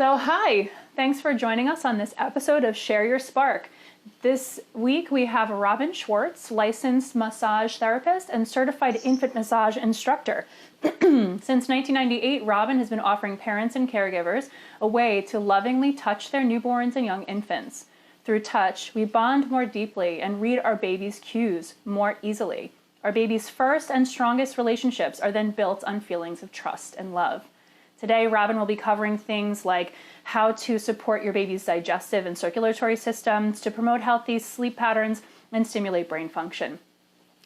So hi, thanks for joining us on this episode of Share Your Spark. This week we have Robbin Schwartz, licensed massage therapist and certified infant massage instructor. Since 1998, Robbin has been offering parents and caregivers a way to lovingly touch their newborns and young infants. Through touch, we bond more deeply and read our baby's cues more easily. Our baby's first and strongest relationships are then built on feelings of trust and love. Today, Robbin will be covering things like how to support your baby's digestive and circulatory systems to promote healthy sleep patterns and stimulate brain function.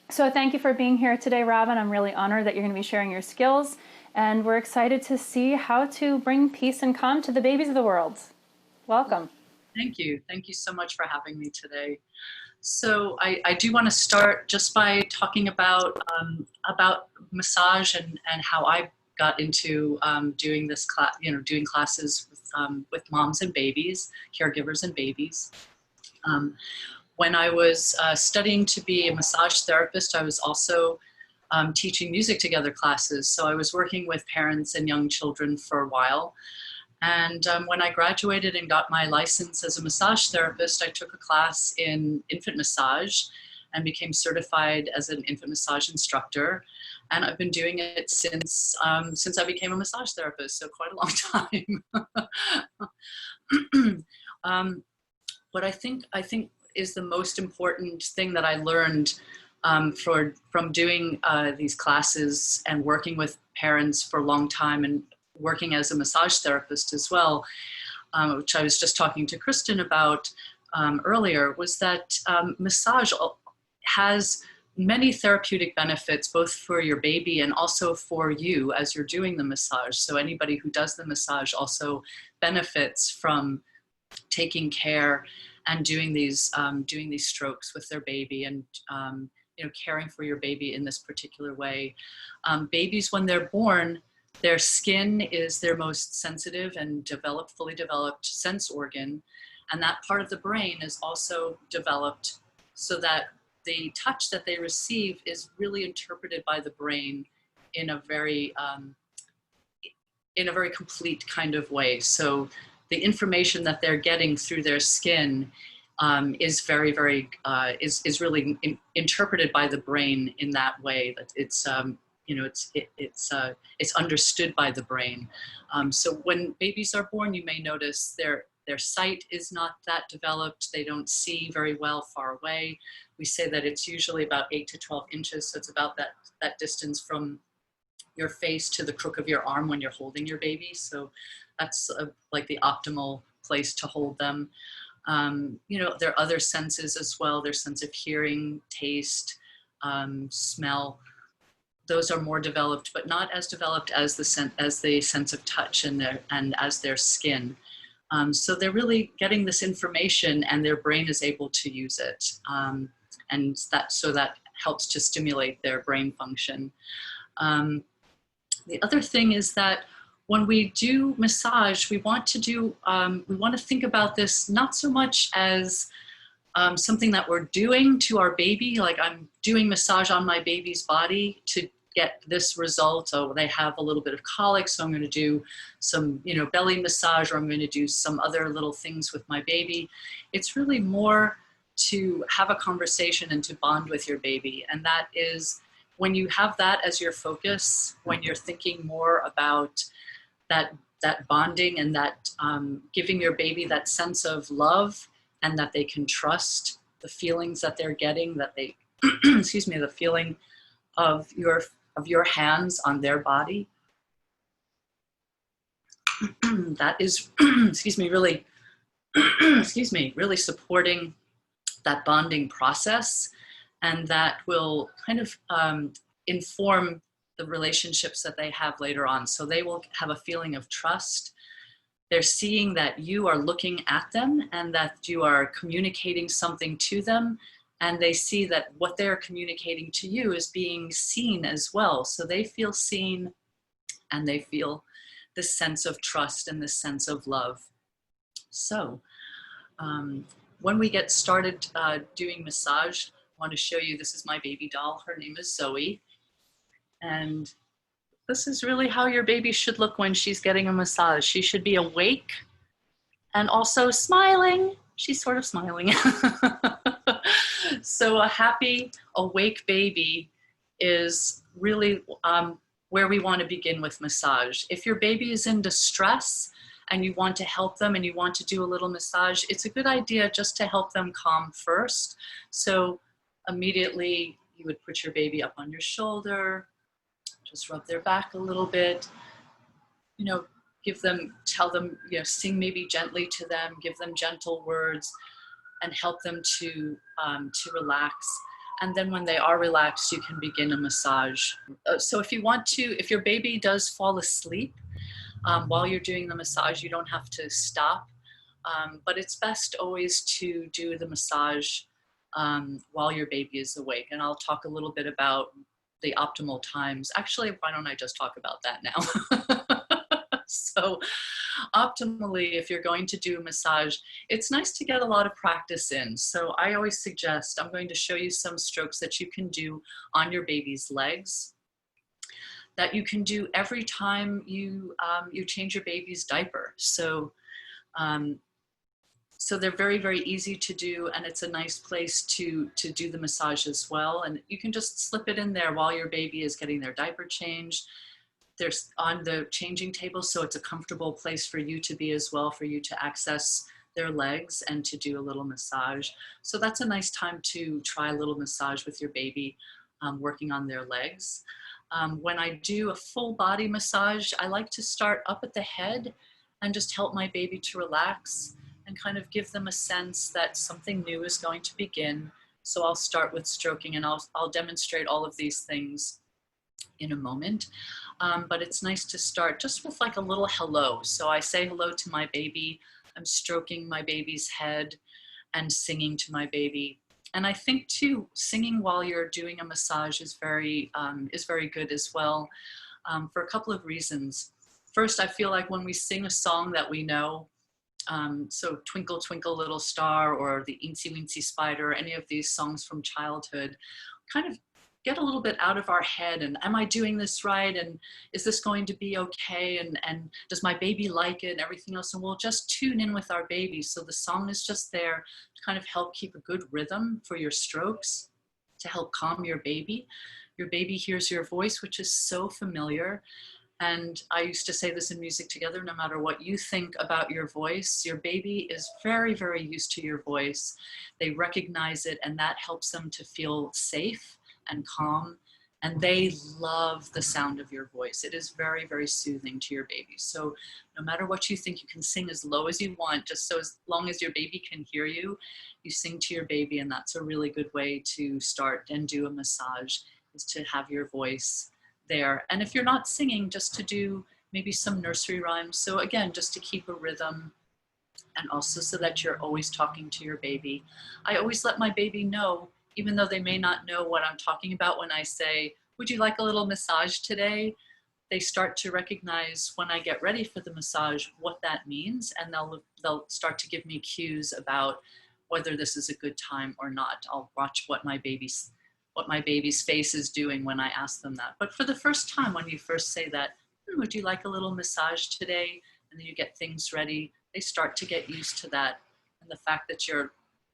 So thank you for being here today, Robbin. I'm really honored that you're going to be sharing your skills, and we're excited to see how to bring peace and calm to the babies of the world. Welcome. Thank you. Thank you so much for having me today. So I do want to start just by talking about massage and how I got into doing this class, doing classes with moms and babies, caregivers and babies. When I was studying to be a massage therapist, I was also teaching music together classes. So I was working with parents and young children for a while. And when I graduated and got my license as a massage therapist, I took a class in infant massage and became certified as an infant massage instructor. And I've been doing it since I became a massage therapist, so quite a long time. What I think is the most important thing that I learned from doing these classes and working with parents for a long time and working as a massage therapist as well, which I was just talking to Kristen about earlier, was that massage has many therapeutic benefits, both for your baby and also for you as you're doing the massage. So anybody who does the massage also benefits from taking care and doing these strokes with their baby and caring for your baby in this particular way. Babies, when they're born, their skin is their most sensitive and fully developed sense organ, and that part of the brain is also developed so that the touch that they receive is really interpreted by the brain in a very complete kind of way. So the information that they're getting through their skin is really interpreted by the brain in that way. That it's understood by the brain. So when babies are born, you may notice their sight is not that developed. They don't see very well far away. We say that it's usually about 8 to 12 inches. So it's about that distance from your face to the crook of your arm when you're holding your baby. So that's like the optimal place to hold them. There are other senses as well. Their sense of hearing, taste, smell. Those are more developed, but not as developed as the sense of touch and as their skin. So they're really getting this information, and their brain is able to use it, and that helps to stimulate their brain function. The other thing is that when we do massage, we want to think about this not so much as something that we're doing to our baby, like I'm doing massage on my baby's body to get this result. Oh, they have a little bit of colic, so I'm going to do some, belly massage, or I'm going to do some other little things with my baby. It's really more to have a conversation and to bond with your baby. And that is when you have that as your focus, when you're thinking more about that bonding and that giving your baby that sense of love and that they can trust the feelings that they're getting, that they, excuse me, the feeling of your hands on their body. That is, excuse me, really, really supporting that bonding process, and that will kind of inform the relationships that they have later on. So they will have a feeling of trust. They're seeing that you are looking at them and that you are communicating something to them, and they see that what they're communicating to you is being seen as well. So they feel seen, and they feel this sense of trust and this sense of love. So when we get started doing massage, I want to show you, this is my baby doll. Her name is Zoe. And this is really how your baby should look when she's getting a massage. She should be awake And also smiling. She's sort of smiling. So a happy, awake baby is really where we want to begin with massage. If your baby is in distress and you want to help them and you want to do a little massage, it's a good idea just to help them calm first. So immediately you would put your baby up on your shoulder, just rub their back a little bit, tell them, sing maybe gently to them, give them gentle words, and help them to relax. And then when they are relaxed, you can begin a massage. So if your baby does fall asleep while you're doing the massage, you don't have to stop. But it's best always to do the massage while your baby is awake. And I'll talk a little bit about the optimal times. Actually, why don't I just talk about that now? So optimally, if you're going to do a massage, it's nice to get a lot of practice in. So I always suggest, I'm going to show you some strokes that you can do on your baby's legs, that you can do every time you change your baby's diaper. So they're very, very easy to do, and it's a nice place to do the massage as well. And you can just slip it in there while your baby is getting their diaper changed. There's on the changing table, so it's a comfortable place for you to be as well, for you to access their legs and to do a little massage. So that's a nice time to try a little massage with your baby, working on their legs. When I do a full body massage, I like to start up at the head and just help my baby to relax and kind of give them a sense that something new is going to begin. So I'll start with stroking, and I'll demonstrate all of these things in a moment. But it's nice to start just with like a little hello. So I say hello to my baby, I'm stroking my baby's head and singing to my baby. And I think too, singing while you're doing a massage is very good as well, for a couple of reasons. First, I feel like when we sing a song that we know, so Twinkle Twinkle Little Star or the Eensy Weensy Spider, any of these songs from childhood, kind of get a little bit out of our head, and am I doing this right, and is this going to be okay, and does my baby like it, and everything else, and we'll just tune in with our baby. So the song is just there to kind of help keep a good rhythm for your strokes, to help calm your baby. Your baby hears your voice, which is so familiar. And I used to say this in Music Together, no matter what you think about your voice, your baby is very, very used to your voice. They recognize it, and that helps them to feel safe and calm, and they love the sound of your voice. It is very, very soothing to your baby. So no matter what you think, you can sing as low as you want, just so as long as your baby can hear you, you sing to your baby, and that's a really good way to start and do a massage, is to have your voice there. And if you're not singing, just to do maybe some nursery rhymes. So again, just to keep a rhythm, and also so that you're always talking to your baby. I always let my baby know, even though they may not know what I'm talking about when I say, would you like a little massage today? They start to recognize when I get ready for the massage what that means, and they'll start to give me cues about whether this is a good time or not. I'll watch what my baby's face is doing when I ask them that. But for the first time, when you first say that, would you like a little massage today? And then you get things ready, they start to get used to that. And the fact that you're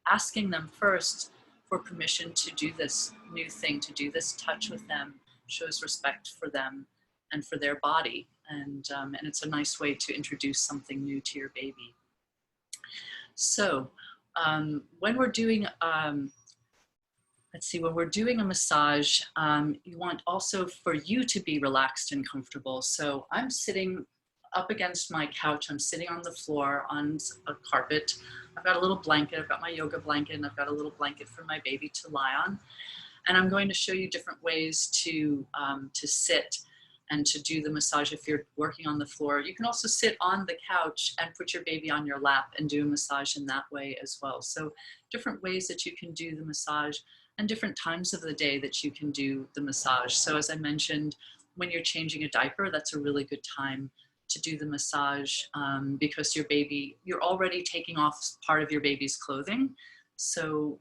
asking them first for permission to do this new thing, to do this touch with them, shows respect for them and for their body. And it's a nice way to introduce something new to your baby. So when we're doing, when we're doing a massage, you want also for you to be relaxed and comfortable. So I'm sitting up against my couch. I'm sitting on the floor on a carpet. I've got a little blanket. I've got my yoga blanket, and I've got a little blanket for my baby to lie on. And I'm going to show you different ways to sit and to do the massage if you're working on the floor. You can also sit on the couch and put your baby on your lap and do a massage in that way as well. So different ways that you can do the massage, and different times of the day that you can do the massage. So as I mentioned, when you're changing a diaper, that's a really good time to do the massage, because you're already taking off part of your baby's clothing. So,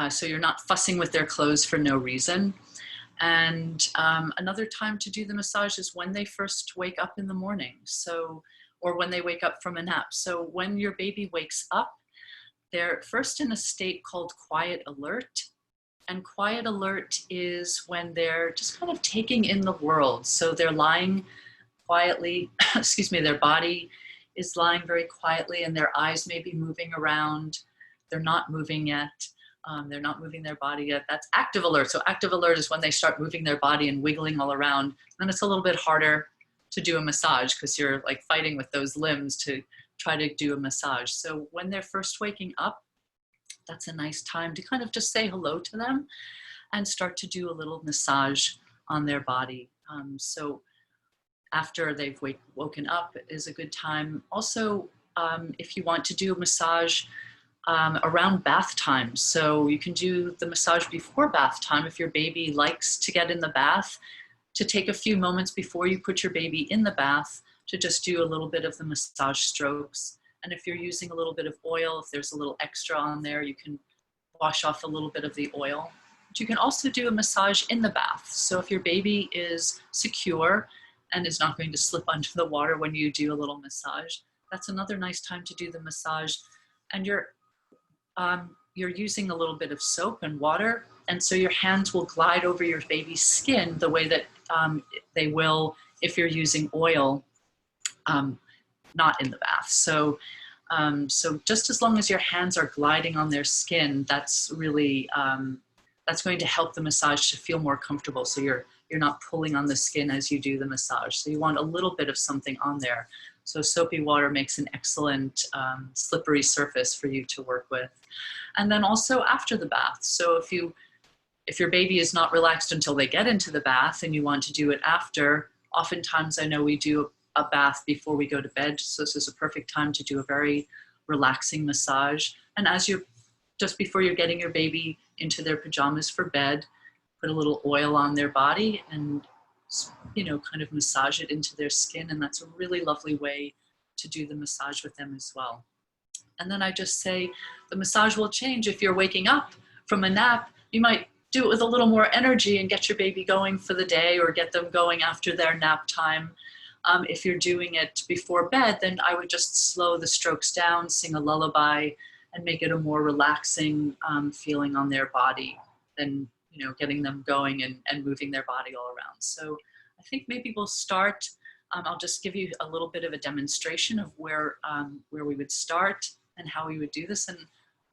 so you're not fussing with their clothes for no reason. And another time to do the massage is when they first wake up in the morning. So, or when they wake up from a nap. So when your baby wakes up, they're first in a state called quiet alert. And quiet alert is when they're just kind of taking in the world. So they're lying quietly, excuse me, their body is lying very quietly and their eyes may be moving around. They're not moving yet. They're not moving their body yet. That's active alert. So active alert is when they start moving their body and wiggling all around. Then it's a little bit harder to do a massage because you're like fighting with those limbs to try to do a massage. So when they're first waking up, that's a nice time to kind of just say hello to them and start to do a little massage on their body. So after they've woken up is a good time. Also, if you want to do a massage around bath time. So you can do the massage before bath time if your baby likes to get in the bath, to take a few moments before you put your baby in the bath to just do a little bit of the massage strokes. And if you're using a little bit of oil, if there's a little extra on there, you can wash off a little bit of the oil. But you can also do a massage in the bath. So if your baby is secure and is not going to slip under the water when you do a little massage, that's another nice time to do the massage. And you're using a little bit of soap and water, and so your hands will glide over your baby's skin the way that they will if you're using oil, not in the bath. So just as long as your hands are gliding on their skin, that's really, that's going to help the massage to feel more comfortable. So you're not pulling on the skin as you do the massage. So you want a little bit of something on there. So soapy water makes an excellent slippery surface for you to work with. And then also after the bath. So if your baby is not relaxed until they get into the bath and you want to do it after, oftentimes I know we do a bath before we go to bed. So this is a perfect time to do a very relaxing massage. And just before you're getting your baby into their pajamas for bed, put a little oil on their body and kind of massage it into their skin. And that's a really lovely way to do the massage with them as well. And then I just say the massage will change. If you're waking up from a nap, you might do it with a little more energy and get your baby going for the day or get them going after their nap time. If you're doing it before bed, then I would just slow the strokes down, sing a lullaby, and make it a more relaxing feeling on their body than getting them going and moving their body all around. So I think maybe we'll start. I'll just give you a little bit of a demonstration of where we would start and how we would do this. And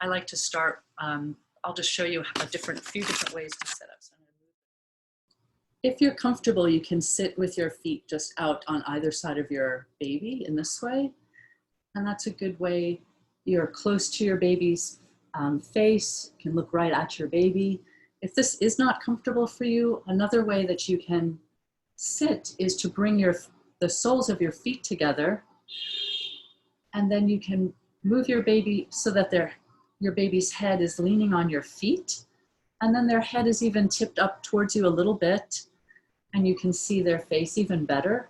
I like to start, I'll just show you a few different ways to set up. So if you're comfortable, you can sit with your feet just out on either side of your baby in this way. And that's a good way. You're close to your baby's face, you can look right at your baby. If this is not comfortable for you, another way that you can sit is to bring the soles of your feet together, and then you can move your baby so that your baby's head is leaning on your feet, and then their head is even tipped up towards you a little bit, and you can see their face even better.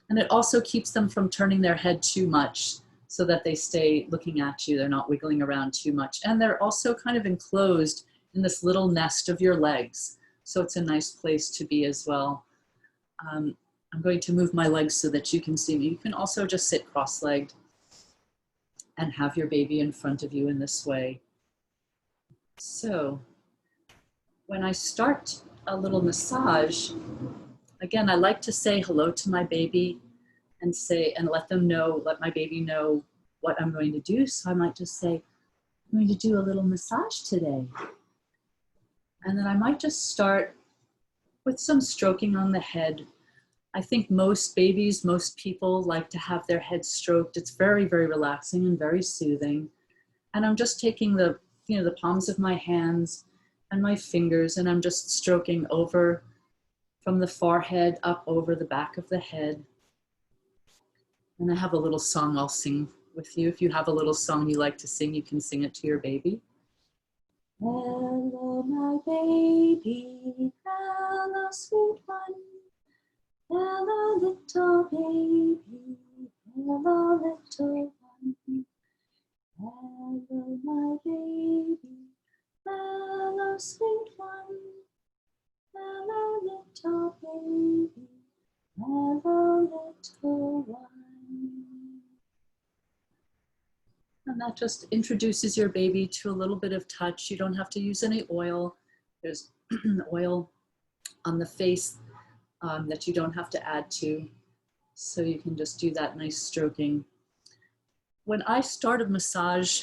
And it also keeps them from turning their head too much so that they stay looking at you. They're not wiggling around too much. And they're also kind of enclosed in this little nest of your legs. So it's a nice place to be as well. I'm going to move my legs so that you can see me. You can also just sit cross-legged and have your baby in front of you in this way. So when I start a little massage, again, I like to say hello to my baby and let my baby know what I'm going to do. So I might just say, I'm going to do a little massage today. And then I might just start with some stroking on the head. I think most people like to have their head stroked. It's very, very relaxing and very soothing. And I'm just taking the palms of my hands and my fingers, and I'm just stroking over from the forehead up over the back of the head. And I have a little song I'll sing with you. If you have a little song you like to sing, you can sing it to your baby. Hello, my baby, hello, sweet one. Hello, little baby, hello, little one. Hello, my baby, hello, sweet one. Hello, little baby, hello, little one. And that just introduces your baby to a little bit of touch. You don't have to use any oil. There's oil on the face that you don't have to add to. So you can just do that nice stroking. When I start a massage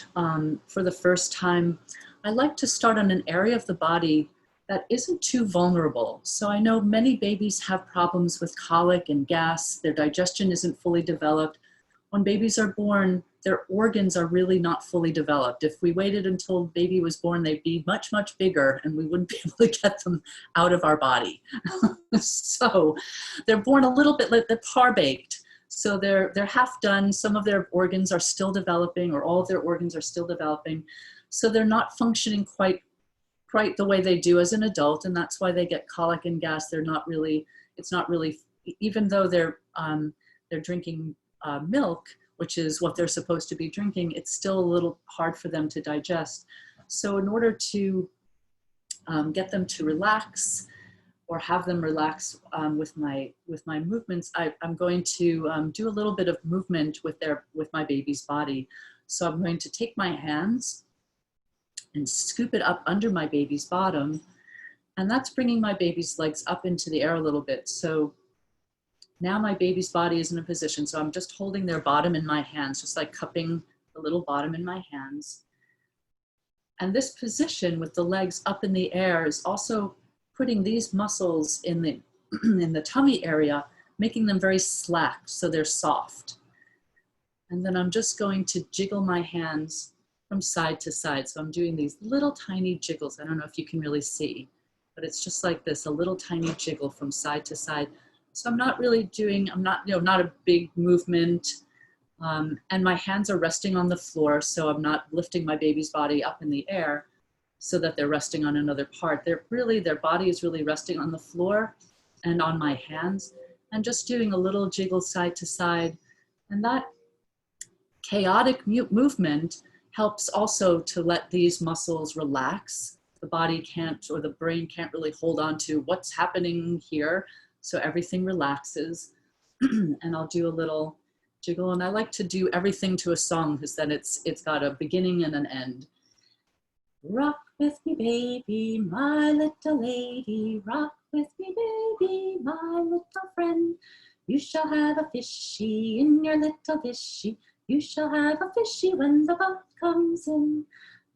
for the first time, I like to start on an area of the body that isn't too vulnerable. So I know many babies have problems with colic and gas. Their digestion isn't fully developed. When babies are born, their organs are really not fully developed. If we waited until baby was born, they'd be much, much bigger and we wouldn't be able to get them out of our body. So they're born a little bit like they're par-baked. So they're half done. Some of their organs are still developing, or all of their organs are still developing. So they're not functioning quite the way they do as an adult. And that's why they get colic and gas. It's not really, even though they're drinking milk, which is what they're supposed to be drinking, it's still a little hard for them to digest. So in order to get them to relax or have them relax with my movements, I'm going to do a little bit of movement with my baby's body. So I'm going to take my hands and scoop it up under my baby's bottom, and that's bringing my baby's legs up into the air a little bit. So now my baby's body is in a position, so I'm just holding their bottom in my hands, just like cupping the little bottom in my hands. And this position with the legs up in the air is also putting these muscles in the tummy area, making them very slack, so they're soft. And then I'm just going to jiggle my hands from side to side. So I'm doing these little tiny jiggles. I don't know if you can really see, but it's just like this, a little tiny jiggle from side to side. So I'm not a big movement. And my hands are resting on the floor, so I'm not lifting my baby's body up in the air so that they're resting on another part. Their body is really resting on the floor and on my hands, and just doing a little jiggle side to side. And that chaotic movement helps also to let these muscles relax. The body can't, or the brain can't really hold on to what's happening here. So everything relaxes. And I'll do a little jiggle. And I like to do everything to a song, because then it's got a beginning and an end. Rock with me, baby, my little lady. Rock with me, baby, my little friend. You shall have a fishy in your little dishy. You shall have a fishy when the boat comes in.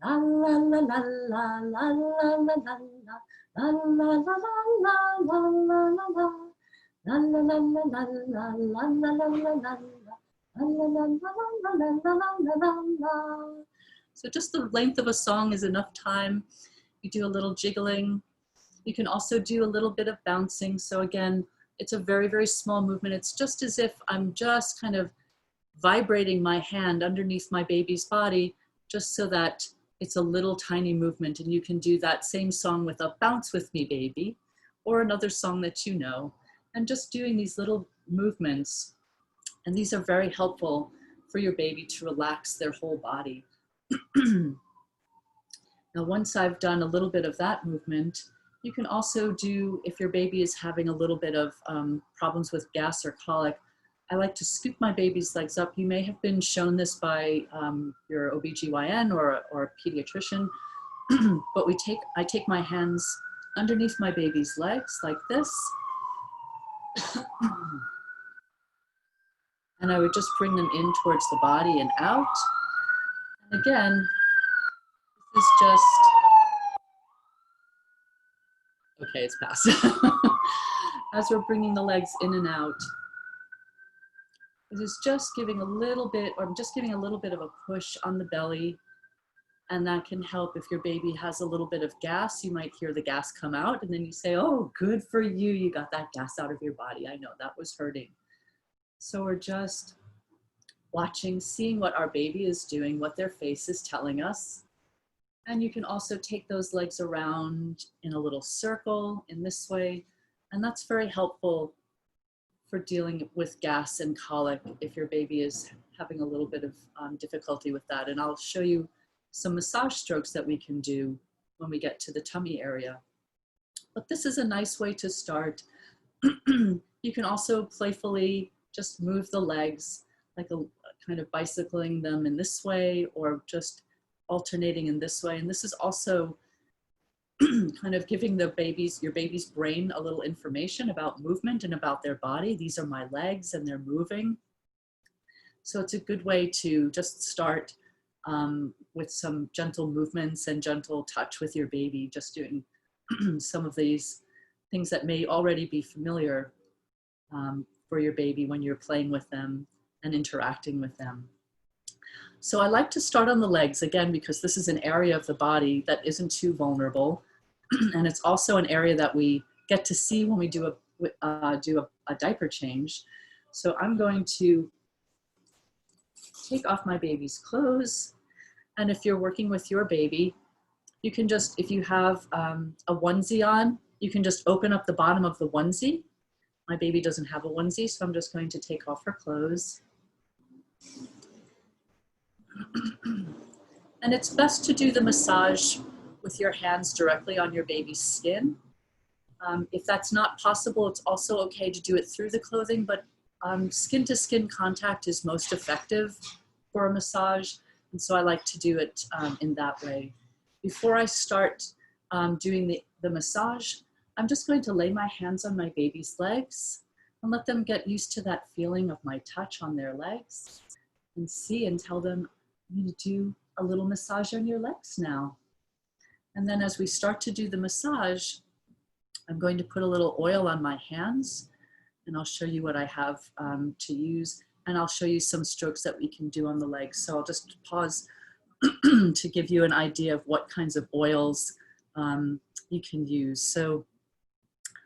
La la la la la la la la la la la la la la la la la la. La la la la la la la la la la la. La la la la la la la la. So just the length of a song is enough time. You do a little jiggling. You can also do a little bit of bouncing. So again, it's a very, very small movement. It's just as if I'm just kind of vibrating my hand underneath my baby's body, just so that it's a little tiny movement. And you can do that same song with a bounce with me, baby, or another song that you know, and just doing these little movements. And these are very helpful for your baby to relax their whole body. Now, once I've done a little bit of that movement, you can also do, if your baby is having a little bit of problems with gas or colic, I like to scoop my baby's legs up. You may have been shown this by your OBGYN or a pediatrician, but I take my hands underneath my baby's legs like this. And I would just bring them in towards the body and out. And again, this is just, okay, it's past. As we're bringing the legs in and out, this is just giving a little bit, or I'm just giving a little bit of a push on the belly. And that can help if your baby has a little bit of gas. You might hear the gas come out, and then you say, oh, good for you. You got that gas out of your body. I know that was hurting. So we're just watching, seeing what our baby is doing, what their face is telling us. And you can also take those legs around in a little circle in this way. And that's very helpful for dealing with gas and colic if your baby is having a little bit of difficulty with that. And I'll show you some massage strokes that we can do when we get to the tummy area. But this is a nice way to start. You can also playfully just move the legs, like a kind of bicycling them in this way or just alternating in this way. And this is also kind of giving your baby's brain a little information about movement and about their body. These are my legs and they're moving. So it's a good way to just start with some gentle movements and gentle touch with your baby, just doing some of these things that may already be familiar for your baby when you're playing with them and interacting with them. So I like to start on the legs, again, because this is an area of the body that isn't too vulnerable. And it's also an area that we get to see when we do a diaper change. So I'm going to take off my baby's clothes. And if you're working with your baby, you can just, if you have a onesie on, you can just open up the bottom of the onesie. My baby doesn't have a onesie, so I'm just going to take off her clothes. And it's best to do the massage with your hands directly on your baby's skin. If that's not possible, it's also okay to do it through the clothing, but skin-to-skin contact is most effective for a massage, and so I like to do it in that way. Before I start doing the massage, I'm just going to lay my hands on my baby's legs and let them get used to that feeling of my touch on their legs, and see and tell them, I'm going to do a little massage on your legs now. And then as we start to do the massage, I'm going to put a little oil on my hands, and I'll show you what I have to use, and I'll show you some strokes that we can do on the legs. So I'll just pause to give you an idea of what kinds of oils you can use. So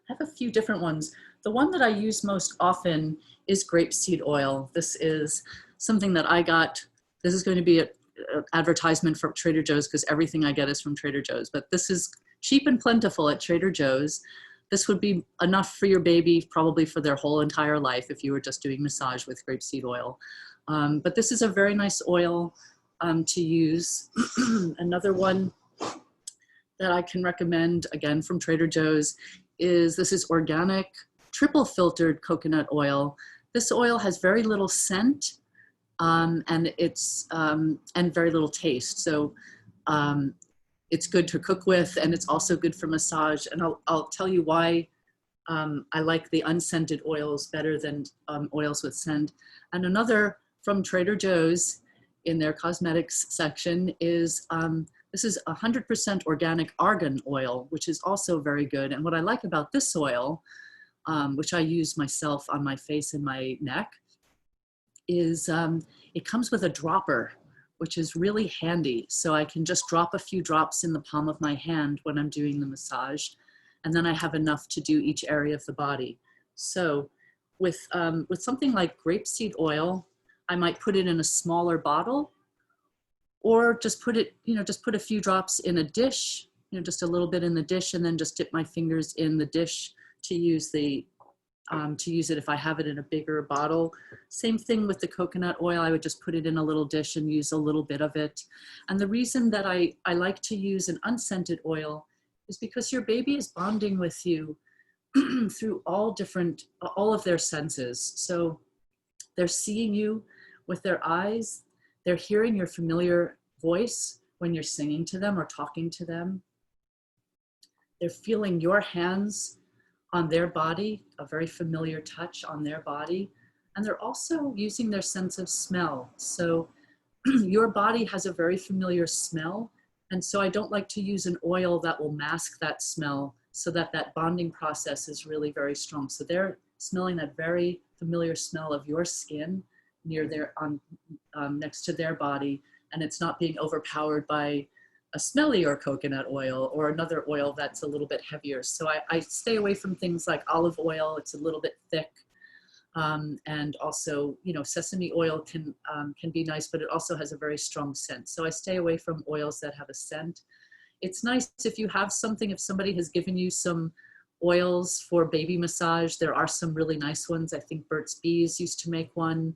I have a few different ones. The one that I use most often is grapeseed oil. This is something that I got. This is going to be an advertisement from Trader Joe's because everything I get is from Trader Joe's, but this is cheap and plentiful at Trader Joe's. This would be enough for your baby probably for their whole entire life if you were just doing massage with grapeseed oil. But this is a very nice oil to use. Another one that I can recommend, again from Trader Joe's, is this is organic, triple filtered coconut oil. This oil has very little scent and very little taste. So it's good to cook with, and it's also good for massage. And I'll tell you why I like the unscented oils better than oils with scent. And another from Trader Joe's in their cosmetics section is, this is 100% organic argan oil, which is also very good. And what I like about this oil, which I use myself on my face and my neck, is it comes with a dropper, which is really handy. So I can just drop a few drops in the palm of my hand when I'm doing the massage, and then I have enough to do each area of the body. So with something like grapeseed oil, I might put it in a smaller bottle, or just put it, just put a few drops in a dish, just a little bit in the dish, and then just dip my fingers in the dish to use it if I have it in a bigger bottle. Same thing with the coconut oil. I would just put it in a little dish and use a little bit of it. And the reason that I like to use an unscented oil is because your baby is bonding with you through all of their senses. So they're seeing you with their eyes. They're hearing your familiar voice when you're singing to them or talking to them. They're feeling your hands on their body, a very familiar touch on their body. And they're also using their sense of smell. So your body has a very familiar smell. And so I don't like to use an oil that will mask that smell so that that bonding process is really very strong. So they're smelling that very familiar smell of your skin near their, next to their body. And it's not being overpowered by a smellier coconut oil or another oil that's a little bit heavier. So I stay away from things like olive oil. It's a little bit thick. And also, sesame oil can be nice, but it also has a very strong scent. So I stay away from oils that have a scent. It's nice if you have something, if somebody has given you some oils for baby massage, there are some really nice ones. I think Burt's Bees used to make one.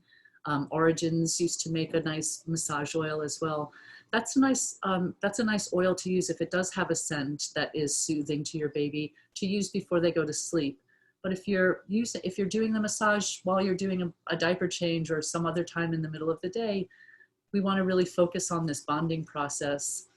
Origins used to make a nice massage oil as well. That's a nice oil to use if it does have a scent that is soothing to your baby to use before they go to sleep. But if you're doing the massage while you're doing a diaper change or some other time in the middle of the day, we want to really focus on this bonding process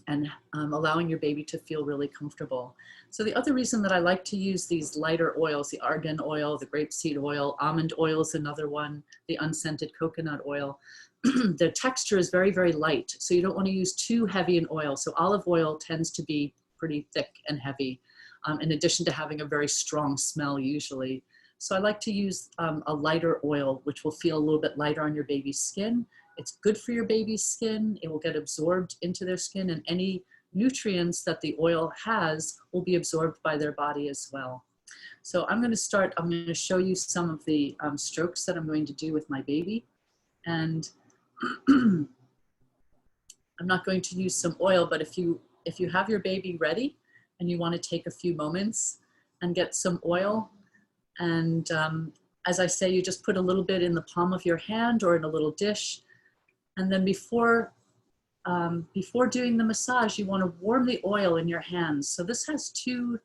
and allowing your baby to feel really comfortable. So the other reason that I like to use these lighter oils, the argan oil, the grapeseed oil, almond oil is another one, the unscented coconut oil, the texture is very, very light. So you don't want to use too heavy an oil. So olive oil tends to be pretty thick and heavy, in addition to having a very strong smell usually. So I like to use a lighter oil, which will feel a little bit lighter on your baby's skin. It's good for your baby's skin. It will get absorbed into their skin, and any nutrients that the oil has will be absorbed by their body as well. So I'm going to show you some of the strokes that I'm going to do with my baby. And I'm not going to use some oil, but if you have your baby ready and you want to take a few moments and get some oil, and as I say, you just put a little bit in the palm of your hand or in a little dish. And then before doing the massage, you want to warm the oil in your hands. So this has two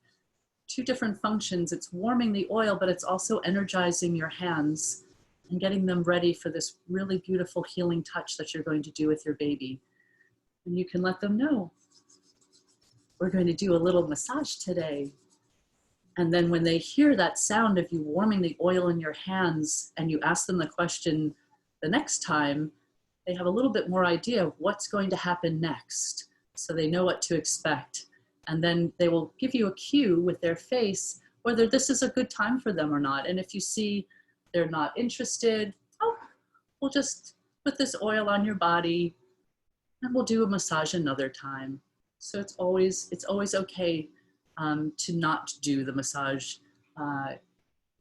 different functions. It's warming the oil, but it's also energizing your hands and getting them ready for this really beautiful healing touch that you're going to do with your baby. And you can let them know, we're going to do a little massage today. And then when they hear that sound of you warming the oil in your hands and you ask them the question the next time, they have a little bit more idea of what's going to happen next. So they know what to expect. And then they will give you a cue with their face whether this is a good time for them or not. And if you see they're not interested, oh, we'll just put this oil on your body and we'll do a massage another time. So it's always okay to not do the massage.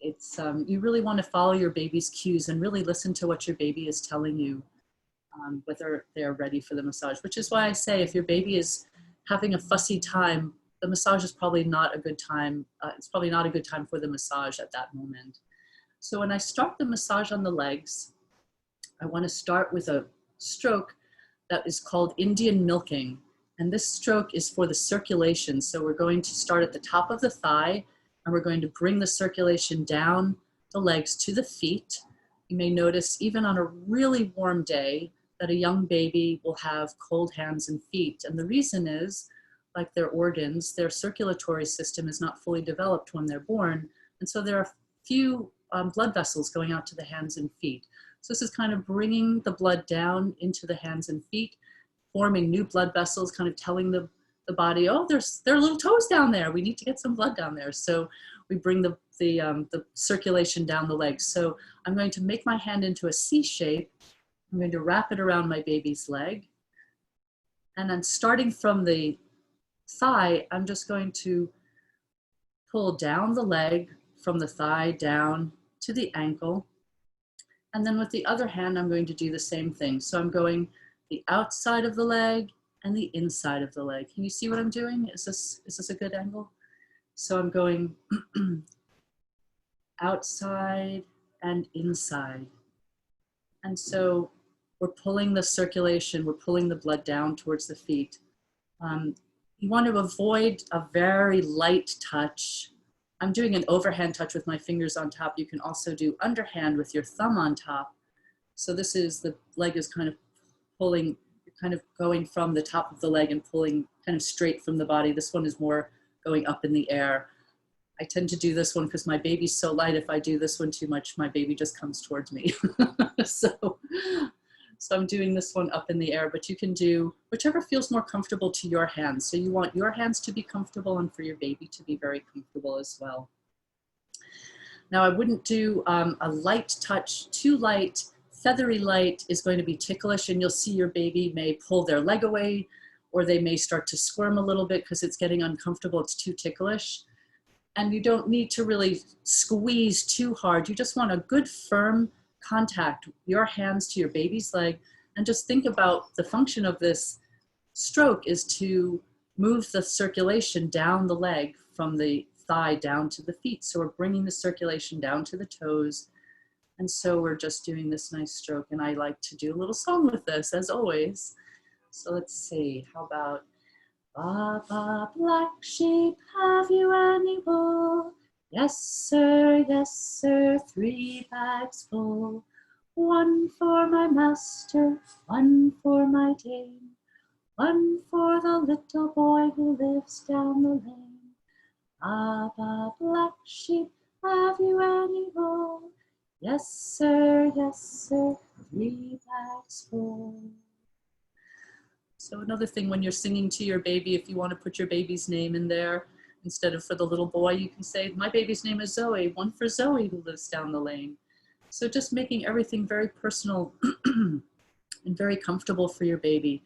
You really want to follow your baby's cues and really listen to what your baby is telling you, whether they're ready for the massage, which is why I say if your baby is having a fussy time, the massage is probably not a good time. It's probably not a good time for the massage at that moment. So when I start the massage on the legs, I want to start with a stroke that is called Indian milking. And this stroke is for the circulation. So we're going to start at the top of the thigh and we're going to bring the circulation down the legs to the feet. You may notice even on a really warm day that a young baby will have cold hands and feet. And the reason is, like their organs, their circulatory system is not fully developed when they're born. And so there are few blood vessels going out to the hands and feet. So this is kind of bringing the blood down into the hands and feet, forming new blood vessels, kind of telling the body, oh, there are little toes down there. We need to get some blood down there. So we bring the circulation down the legs. So I'm going to make my hand into a C shape. I'm going to wrap it around my baby's leg. And then starting from the thigh, I'm just going to pull down the leg from the thigh down to the ankle. And then with the other hand, I'm going to do the same thing. So I'm going the outside of the leg and the inside of the leg. Can you see what I'm doing? Is this a good angle? So I'm going outside and inside. And so we're pulling the circulation, we're pulling the blood down towards the feet. You want to avoid a very light touch. I'm doing an overhand touch with my fingers on top. You can also do underhand with your thumb on top. So this is, the leg is kind of pulling, kind of going from the top of the leg and pulling kind of straight from the body. This one is more going up in the air. I tend to do this one because my baby's so light. If I do this one too much, my baby just comes towards me. So I'm doing this one up in the air, but you can do whichever feels more comfortable to your hands. So you want your hands to be comfortable and for your baby to be very comfortable as well. Now I wouldn't do a light touch, too light. Feathery light is going to be ticklish, and you'll see your baby may pull their leg away, or they may start to squirm a little bit because it's getting uncomfortable, it's too ticklish. And you don't need to really squeeze too hard. You just want a good firm contact, your hands to your baby's leg, and just think about the function of this stroke is to move the circulation down the leg from the thigh down to the feet. So we're bringing the circulation down to the toes. And so we're just doing this nice stroke. And I like to do a little song with this, as always. So let's see, how about, Baba, black sheep, have you any wool? yes sir, 3 bags full. 1 for my master, 1 for my dame, 1 for the little boy who lives down the lane. Baba, black sheep, have you any wool? Yes sir, 3 bags full. So another thing when you're singing to your baby, if you want to put your baby's name in there, instead of for the little boy, you can say, my baby's name is Zoe, 1 for Zoe who lives down the lane. So just making everything very personal and very comfortable for your baby.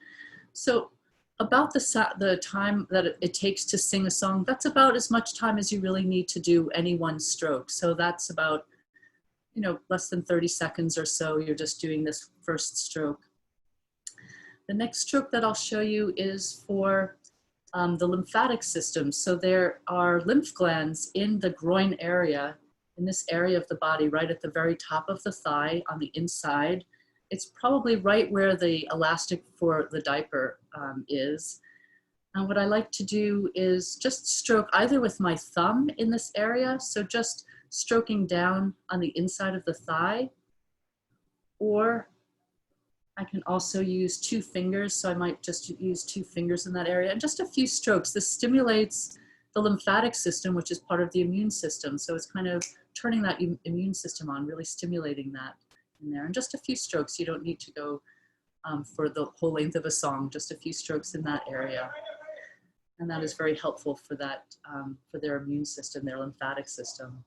So about the time that it takes to sing a song, that's about as much time as you really need to do any one stroke. So that's about, you know, less than 30 seconds or so. You're just doing this first stroke. The next stroke that I'll show you is for the lymphatic system. So there are lymph glands in the groin area, in this area of the body, right at the very top of the thigh on the inside. It's probably right where the elastic for the diaper is. And what I like to do is just stroke either with my thumb in this area, so just stroking down on the inside of the thigh, or I can also use 2 fingers, so I might just use 2 fingers in that area, and just a few strokes. This stimulates the lymphatic system, which is part of the immune system. So it's kind of turning that immune system on, really stimulating that in there. And just a few strokes. You don't need to go for the whole length of a song, just a few strokes in that area. And that is very helpful for that, for their immune system, their lymphatic system.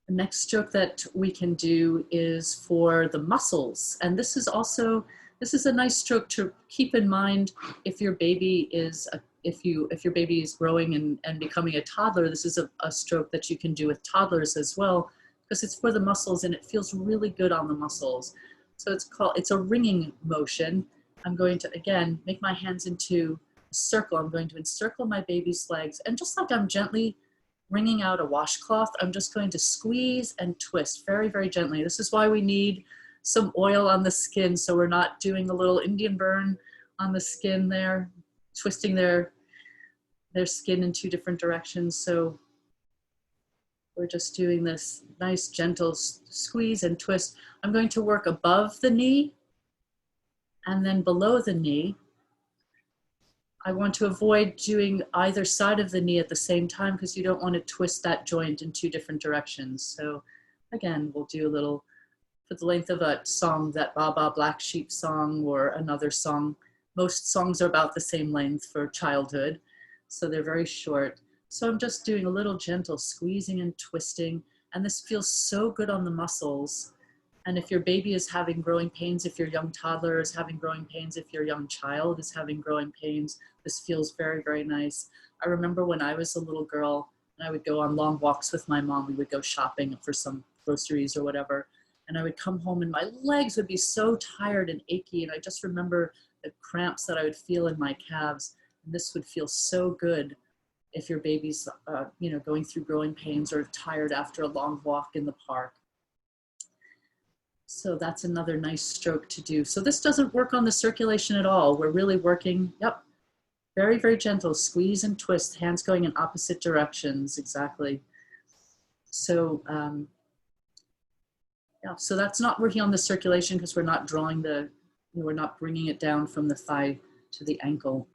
The next stroke that we can do is for the muscles. And this is also, this is a nice stroke to keep in mind if your baby is, if your baby is growing and becoming a toddler. This is a stroke that you can do with toddlers as well, because it's for the muscles and it feels really good on the muscles. So it's a ringing motion. I'm going to, again, make my hands into a circle. I'm going to encircle my baby's legs, and just like I'm gently wringing out a washcloth, I'm just going to squeeze and twist very, very gently. This is why we need some oil on the skin, so we're not doing a little Indian burn on the skin there, twisting their skin in 2 different directions. So we're just doing this nice gentle squeeze and twist. I'm going to work above the knee and then below the knee. I want to avoid doing either side of the knee at the same time, because you don't want to twist that joint in 2 different directions. So again, we'll do a little, for the length of a song, that Baba Black Sheep song or another song. Most songs are about the same length for childhood, so they're very short. So I'm just doing a little gentle squeezing and twisting, and this feels so good on the muscles. And if your baby is having growing pains, if your young toddler is having growing pains, if your young child is having growing pains, this feels very, very nice. I remember when I was a little girl and I would go on long walks with my mom, we would go shopping for some groceries or whatever, and I would come home and my legs would be so tired and achy, and I just remember the cramps that I would feel in my calves, and this would feel so good if your baby's you know, going through growing pains or tired after a long walk in the park. So that's another nice stroke to do. So this doesn't work on the circulation at all. We're really working, yep, very, very gentle, squeeze and twist, hands going in opposite directions, exactly. So, yeah, so that's not working on the circulation because we're not drawing the, we're not bringing it down from the thigh to the ankle.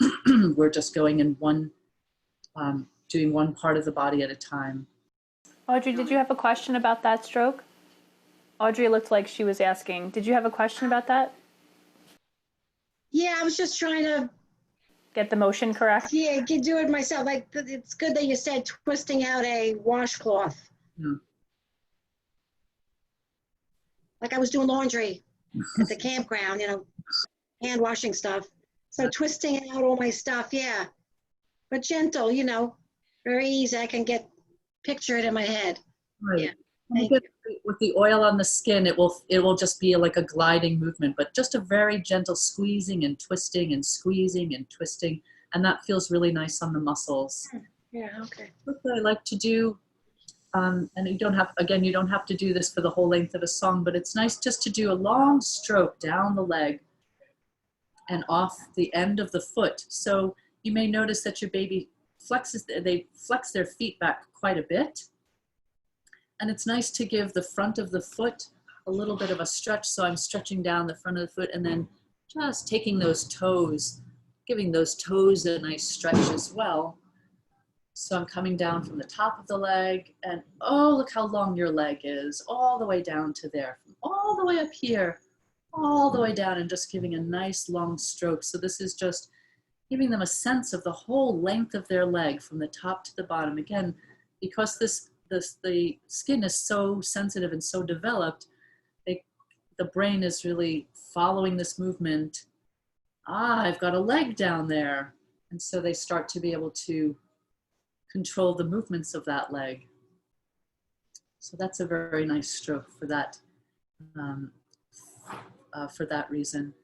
We're just going in one, doing one part of the body at a time. Audrey, did you have a question about that stroke? Audrey looked like she was asking, did you have a question about that? Yeah, I was just trying to get the motion correct. Yeah, do it myself. Like, it's good that you said twisting out a washcloth. Hmm. Like I was doing laundry at the campground, you know, hand washing stuff. So twisting out all my stuff, yeah. But gentle, you know, very easy. I can picture it in my head. Right. Yeah. With the oil on the skin, it will just be like a gliding movement, but just a very gentle squeezing and twisting and squeezing and twisting, and that feels really nice on the muscles. Yeah, okay. What I like to do, and you don't have, again, you don't have to do this for the whole length of a song, but it's nice just to do a long stroke down the leg and off the end of the foot. So you may notice that your baby they flex their feet back quite a bit. And it's nice to give the front of the foot a little bit of a stretch. So I'm stretching down the front of the foot and then just taking those toes, giving those toes a nice stretch as well. So I'm coming down from the top of the leg and oh, look how long your leg is, all the way down to there, all the way up here, all the way down, and just giving a nice long stroke. So this is just giving them a sense of the whole length of their leg from the top to the bottom. Again, because the skin is so sensitive and so developed, the brain is really following this movement. Ah, I've got a leg down there. And so they start to be able to control the movements of that leg. So that's a very nice stroke for that reason.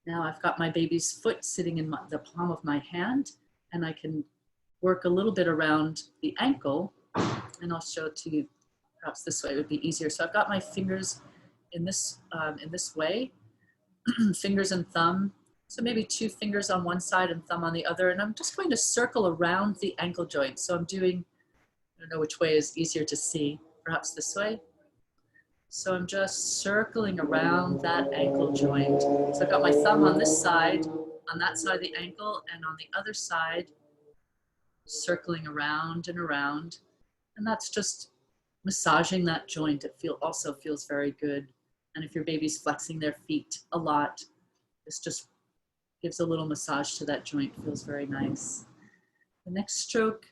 Now I've got my baby's foot sitting in the palm of my hand, and I can work a little bit around the ankle, and I'll show it to you. Perhaps this way would be easier. So I've got my fingers in this way, fingers and thumb. So maybe 2 fingers on one side and thumb on the other. And I'm just going to circle around the ankle joint. So I'm doing, I don't know which way is easier to see, perhaps this way. So I'm just circling around that ankle joint. So I've got my thumb on this side, on that side of the ankle, and on the other side, circling around and around. And that's just massaging that joint. It also feels very good. And if your baby's flexing their feet a lot, this just gives a little massage to that joint. Feels very nice. The next stroke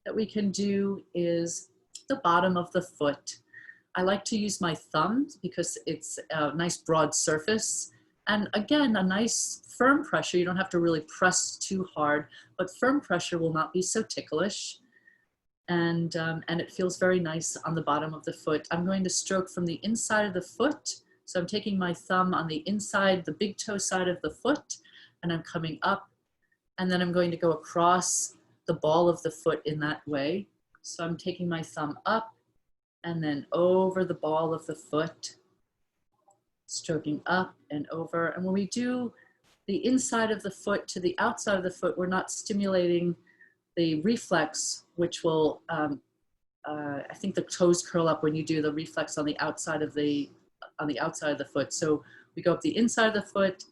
that we can do is the bottom of the foot. I like to use my thumbs because it's a nice broad surface. And again, a nice firm pressure. You don't have to really press too hard, but firm pressure will not be so ticklish. And it feels very nice on the bottom of the foot. I'm going to stroke from the inside of the foot. So I'm taking my thumb on the inside, the big toe side of the foot, and I'm coming up. And then I'm going to go across the ball of the foot in that way. So I'm taking my thumb up and then over the ball of the foot, stroking up and over. And when we do the inside of the foot to the outside of the foot, we're not stimulating the reflex, which will, I think the toes curl up when you do the reflex on the outside of the foot. So we go up the inside of the foot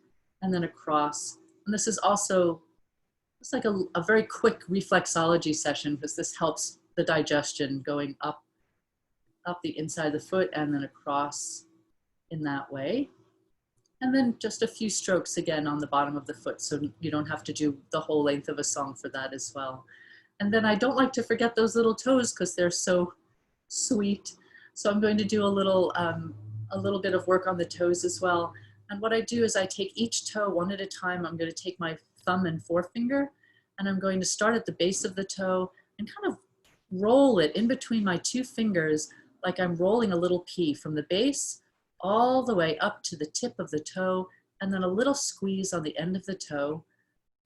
and then across. And this is also, it's like a very quick reflexology session because this helps the digestion going up the inside of the foot and then across in that way. And then just a few strokes again on the bottom of the foot, so you don't have to do the whole length of a song for that as well. And then I don't like to forget those little toes because they're so sweet. So I'm going to do a little bit of work on the toes as well. And what I do is I take each toe one at a time. I'm going to take my thumb and forefinger, and I'm going to start at the base of the toe and kind of roll it in between my 2 fingers like I'm rolling a little pea from the base all the way up to the tip of the toe, and then a little squeeze on the end of the toe.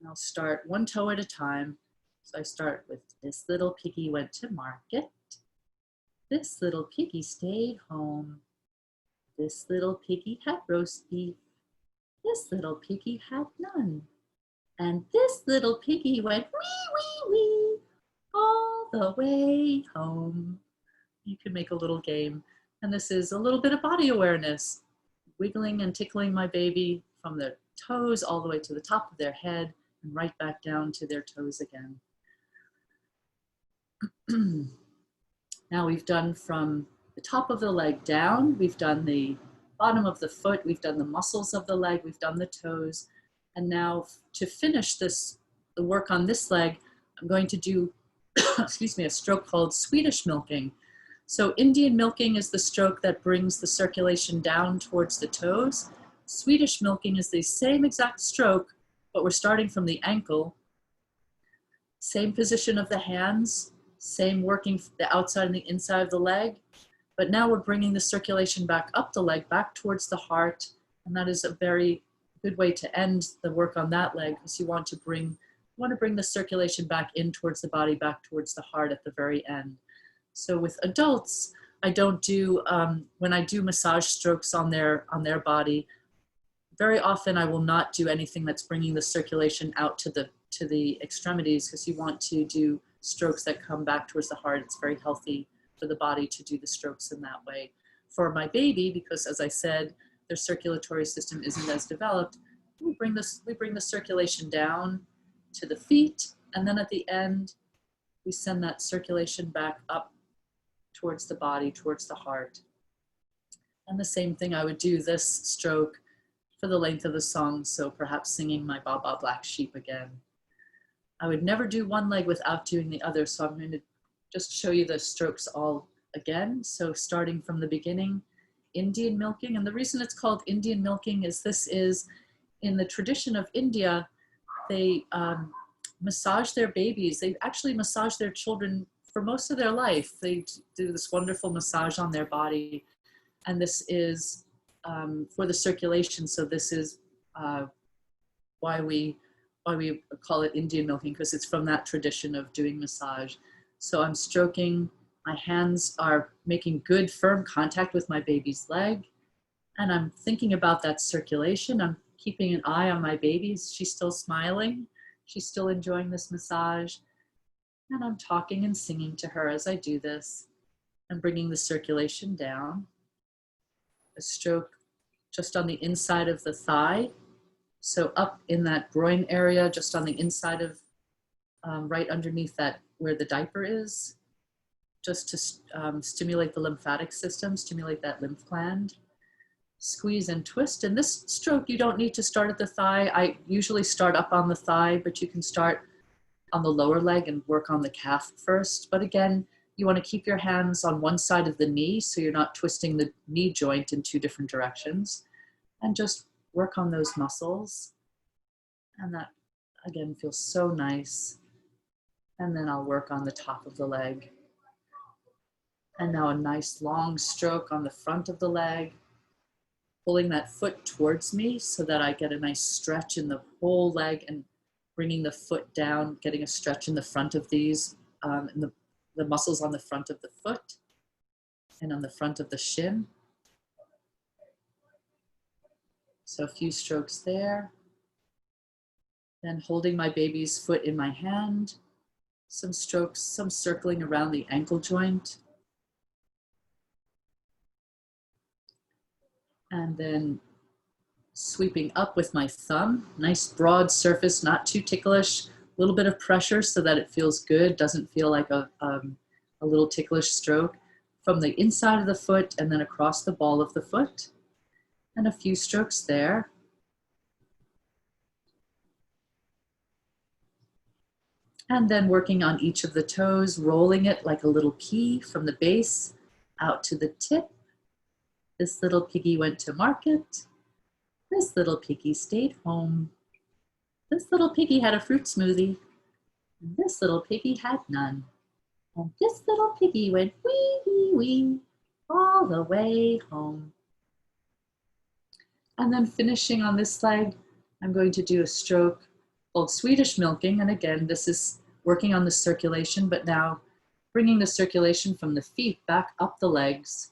And I'll start 1 toe at a time. So I start with this little piggy went to market. This little piggy stayed home. This little piggy had roast beef. This little piggy had none. And this little piggy went wee, wee, wee, all the way home. You can make a little game. And this is a little bit of body awareness, wiggling and tickling my baby from their toes all the way to the top of their head and right back down to their toes again. Now we've done from the top of the leg down, we've done the bottom of the foot, we've done the muscles of the leg, we've done the toes. And now to finish the work on this leg, I'm going to do, excuse me, a stroke called Swedish milking. So Indian milking is the stroke that brings the circulation down towards the toes. Swedish milking is the same exact stroke, but we're starting from the ankle. Same position of the hands, same working the outside and the inside of the leg, but now we're bringing the circulation back up the leg, back towards the heart, and that is a very good way to end the work on that leg because you want to bring the circulation back in towards the body, back towards the heart at the very end. So with adults, I don't do, when I do massage strokes on their body, very often I will not do anything that's bringing the circulation out to to the extremities, because you want to do strokes that come back towards the heart. It's very healthy for the body to do the strokes in that way. For my baby, because as I said, their circulatory system isn't as developed, we bring the circulation down to the feet, and then at the end, we send that circulation back up towards the body, towards the heart. And the same thing, I would do this stroke for the length of the song, so perhaps singing my Ba Ba Black Sheep again. I would never do one leg without doing the other, so I'm going to just show you the strokes all again. So starting from the beginning, Indian milking. And the reason it's called Indian milking is this is, in the tradition of India, they massage their babies. They actually massage their children for most of their life. They do this wonderful massage on their body. And this is for the circulation. So this is why we call it Indian milking, because it's from that tradition of doing massage. So I'm stroking, my hands are making good firm contact with my baby's leg, and I'm thinking about that circulation. I'm keeping an eye on my baby. She's still smiling. She's still enjoying this massage. And I'm talking and singing to her as I do this. I'm bringing the circulation down. A stroke just on the inside of the thigh. So up in that groin area, just on the inside of, right underneath that, where the diaper is, just to stimulate the lymphatic system, stimulate that lymph gland. Squeeze and twist. In this stroke, you don't need to start at the thigh. I usually start up on the thigh, but you can start on the lower leg and work on the calf first. But again, you want to keep your hands on one side of the knee so you're not twisting the knee joint in two different directions, and just work on those muscles. And that, again, feels so nice. And then I'll work on the top of the leg. And now a nice long stroke on the front of the leg, pulling that foot towards me so that I get a nice stretch in the whole leg, and bringing the foot down, getting a stretch in the front of these, in the muscles on the front of the foot and on the front of the shin. So a few strokes there. Then holding my baby's foot in my hand, some strokes, some circling around the ankle joint. And then sweeping up with my thumb, nice broad surface, not too ticklish, a little bit of pressure so that it feels good, doesn't feel like a little ticklish stroke, from the inside of the foot and then across the ball of the foot. And a few strokes there. And then working on each of the toes, rolling it like a little pea from the base out to the tip. This little piggy went to market. This little piggy stayed home. This little piggy had a fruit smoothie. And this little piggy had none. And this little piggy went wee, wee, wee, all the way home. And then finishing on this leg, I'm going to do a stroke called Swedish milking. And again, this is working on the circulation, but now bringing the circulation from the feet back up the legs,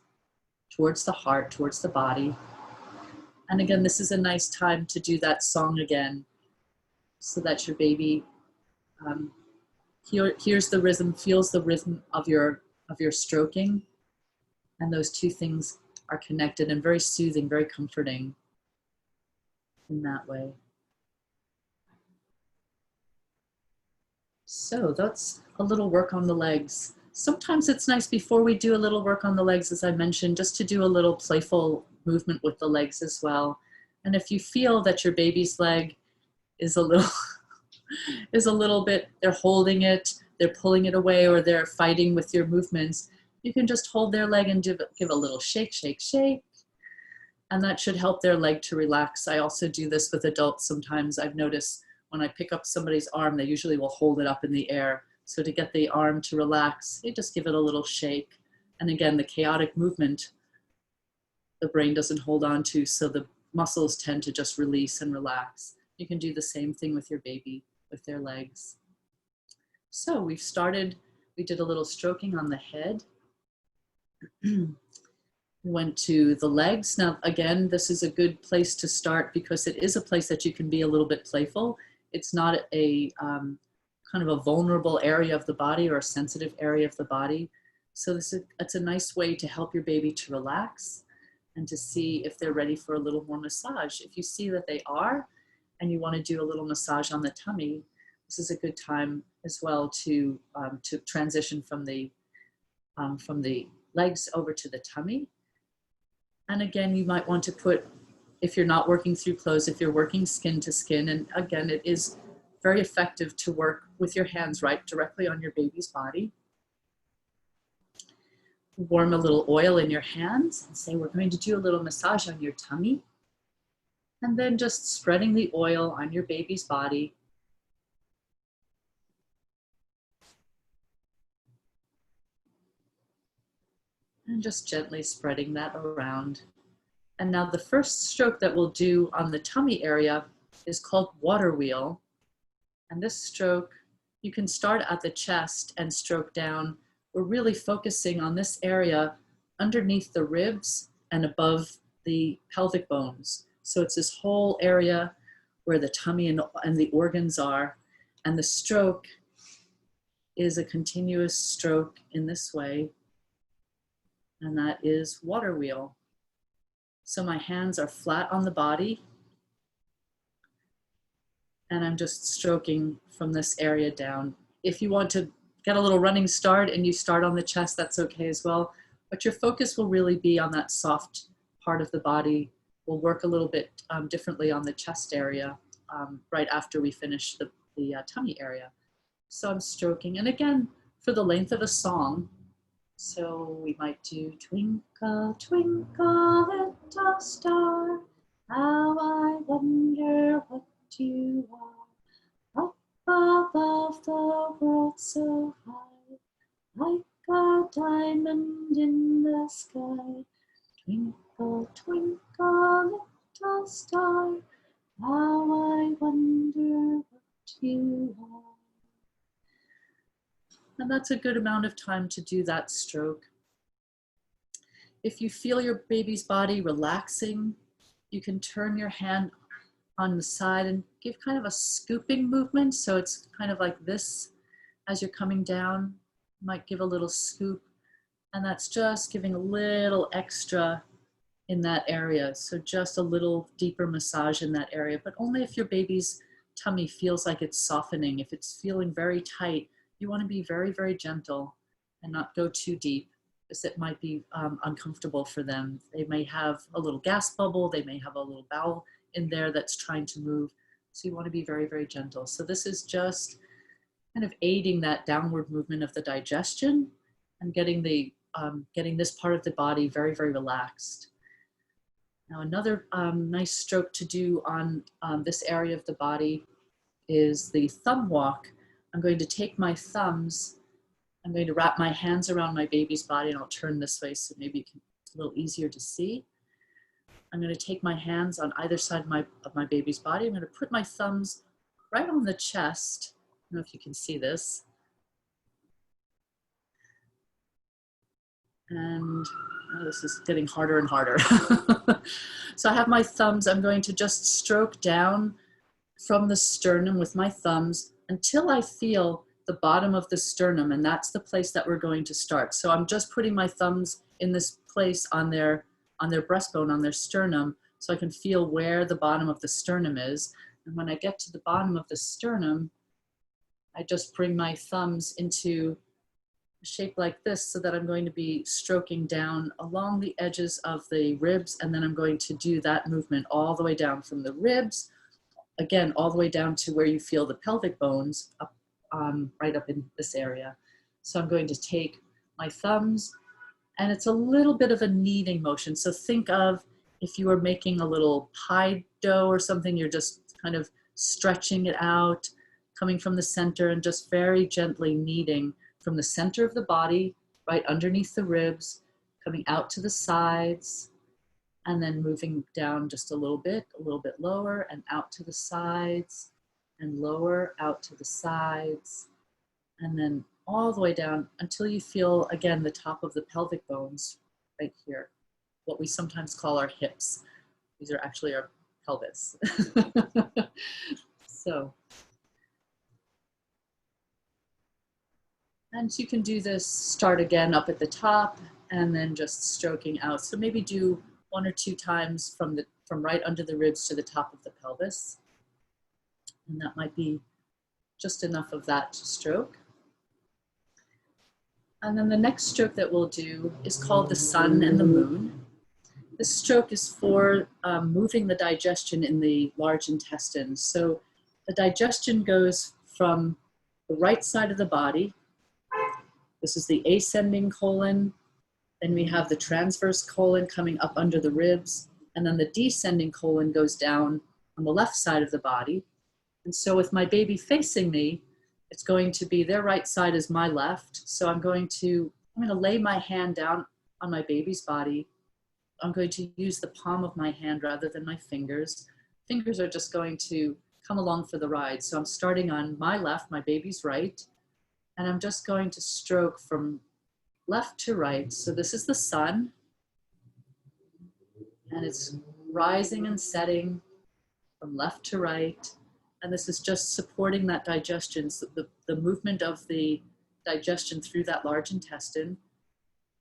towards the heart, towards the body. And again, this is a nice time to do that song again, so that your baby hears the rhythm, feels the rhythm of your stroking. And those two things are connected and very soothing, very comforting in that way. So that's a little work on the legs. Sometimes it's nice before we do a little work on the legs, as I mentioned, just to do a little playful movement with the legs as well. And if you feel that your baby's leg is a little bit, they're holding it, they're pulling it away, or they're fighting with your movements, you can just hold their leg and give a little shake, shake, shake. And that should help their leg to relax. I also do this with adults sometimes. I've noticed when I pick up somebody's arm, they usually will hold it up in the air. So to get the arm to relax, you just give it a little shake. And again, the chaotic movement, the brain doesn't hold on to, so the muscles tend to just release and relax. You can do the same thing with your baby, with their legs. So we've started, we did a little stroking on the head. We went to the legs. Now, again, this is a good place to start because it is a place that you can be a little bit playful. it's not a kind of a vulnerable area of the body or a sensitive area of the body. So it's a nice way to help your baby to relax and to see if they're ready for a little more massage. If you see that they are, and you want to do a little massage on the tummy, this is a good time as well to transition from the legs over to the tummy. And again, you might want to put, if you're not working through clothes, if you're working skin to skin, and again, it is very effective to work with your hands right directly on your baby's body. Warm a little oil in your hands and say, we're going to do a little massage on your tummy. And then just spreading the oil on your baby's body. And just gently spreading that around. And now the first stroke that we'll do on the tummy area is called water wheel. And this stroke, you can start at the chest and stroke down. We're really focusing on this area underneath the ribs and above the pelvic bones. So it's this whole area where the tummy and the organs are. And the stroke is a continuous stroke in this way. And that is water wheel. So my hands are flat on the body. And I'm just stroking from this area down. If you want to get a little running start and you start on the chest, that's okay as well. But your focus will really be on that soft part of the body. We'll work a little bit differently on the chest area right after we finish the tummy area. So I'm stroking, and again, for the length of a song. So we might do twinkle, twinkle, little star, how I wonder what you are. Up above the world so high, like a diamond in the sky. Twinkle, twinkle, little star, how I wonder what you are. And that's a good amount of time to do that stroke. If you feel your baby's body relaxing, you can turn your hand on the side and give kind of a scooping movement. So it's kind of like this as you're coming down. You might give a little scoop, and that's just giving a little extra in that area. So just a little deeper massage in that area, but only if your baby's tummy feels like it's softening. If it's feeling very tight, you want to be very, very gentle and not go too deep, because it might be uncomfortable for them. They may have a little gas bubble, they may have a little bowel in there that's trying to move. So you want to be very, very gentle. So this is just kind of aiding that downward movement of the digestion and getting this part of the body very, very relaxed. Now another nice stroke to do on this area of the body is the thumb walk. I'm going to take my thumbs, I'm going to wrap my hands around my baby's body, and I'll turn this way so maybe it's a little easier to see. I'm going to take my hands on either side of my baby's body. I'm going to put my thumbs right on the chest. I don't know if you can see this. And oh, this is getting harder and harder. So I have my thumbs. I'm going to just stroke down from the sternum with my thumbs until I feel the bottom of the sternum, and that's the place that we're going to start. So I'm just putting my thumbs in this place on their breastbone, on their sternum, so I can feel where the bottom of the sternum is. And when I get to the bottom of the sternum, I just bring my thumbs into a shape like this, so that I'm going to be stroking down along the edges of the ribs, and then I'm going to do that movement all the way down from the ribs, again, all the way down to where you feel the pelvic bones, up, right up in this area. So I'm going to take my thumbs, and it's a little bit of a kneading motion. So think of if you were making a little pie dough or something, you're just kind of stretching it out, coming from the center and just very gently kneading from the center of the body, right underneath the ribs, coming out to the sides, and then moving down just a little bit lower, and out to the sides, and lower, out to the sides, and then all the way down until you feel, again, the top of the pelvic bones right here, what we sometimes call our hips. These are actually our pelvis. So, and you can do this, start again up at the top and then just stroking out. So maybe do 1 or 2 times from right under the ribs to the top of the pelvis. And that might be just enough of that to stroke. And then the next stroke that we'll do is called the sun and the moon. This stroke is for moving the digestion in the large intestine. So the digestion goes from the right side of the body. This is the ascending colon. Then we have the transverse colon coming up under the ribs. And then the descending colon goes down on the left side of the body. And so with my baby facing me, it's going to be their right side is my left. So I'm going to lay my hand down on my baby's body. I'm going to use the palm of my hand rather than my fingers. Fingers are just going to come along for the ride. So I'm starting on my left, my baby's right, and I'm just going to stroke from left to right. So this is the sun, and it's rising and setting from left to right. And this is just supporting that digestion, so the movement of the digestion through that large intestine.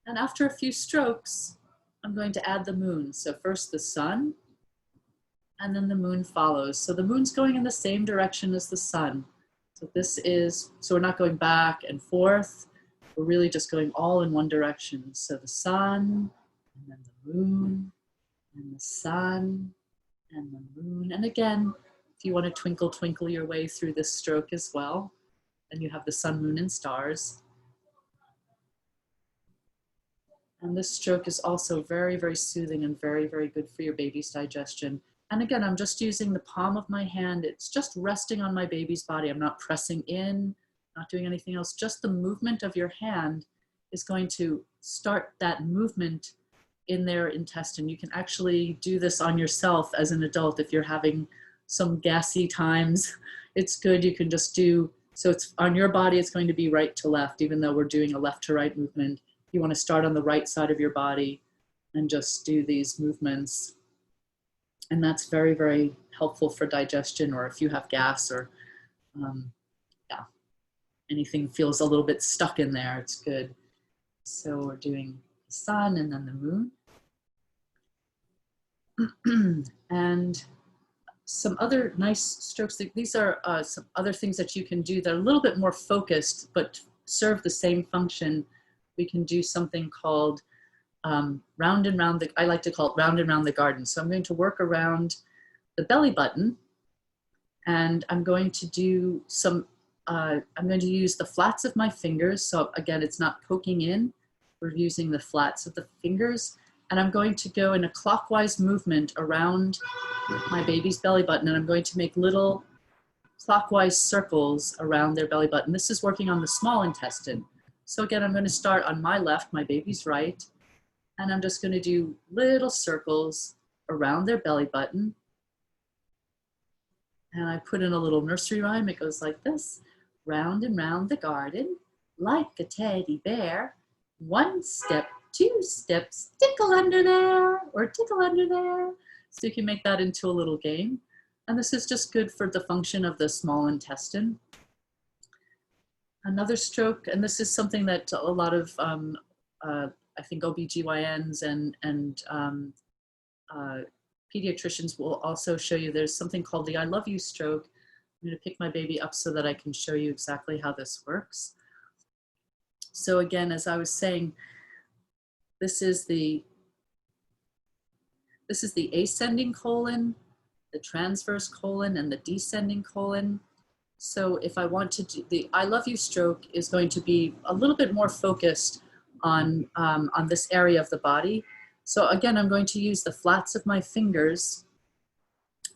And after a few strokes, I'm going to add the moon. So first the sun, and then the moon follows. So the moon's going in the same direction as the sun. So so we're not going back and forth. We're really just going all in one direction. So the sun, and then the moon, and the sun, and the moon. And again, if you want to twinkle, twinkle your way through this stroke as well, and you have the sun, moon, and stars. And this stroke is also very, very soothing and very, very good for your baby's digestion. And again, I'm just using the palm of my hand. It's just resting on my baby's body. I'm not pressing in, not doing anything else. Just the movement of your hand is going to start that movement in their intestine. You can actually do this on yourself as an adult if you're having some gassy times. It's good. You can just do, so it's on your body, it's going to be right to left, even though we're doing a left to right movement. You want to start on the right side of your body and just do these movements. And that's very, very helpful for digestion, or if you have gas or anything feels a little bit stuck in there, it's good. So we're doing the sun and then the moon. And some other nice strokes. These are some other things that you can do that are a little bit more focused, but serve the same function. We can do something called round and round I like to call it round and round the garden. So I'm going to work around the belly button, and I'm going to do some, I'm going to use the flats of my fingers. So again, it's not poking in. We're using the flats of the fingers, and I'm going to go in a clockwise movement around my baby's belly button, and I'm going to make little clockwise circles around their belly button. This is working on the small intestine. So again, I'm going to start on my left, my baby's right, and I'm just going to do little circles around their belly button. And I put in a little nursery rhyme. It goes like this: round and round the garden, like a teddy bear. 1 step, 2 steps, tickle under there, or tickle under there. So you can make that into a little game. And this is just good for the function of the small intestine. Another stroke, and this is something that a lot of, I think OBGYNs and pediatricians will also show you. There's something called the I love you stroke. I'm going to pick my baby up so that I can show you exactly how this works. So again, as I was saying, this is the ascending colon, the transverse colon, and the descending colon. So if I want to do the I love you stroke is going to be a little bit more focused on this area of the body. So again, I'm going to use the flats of my fingers.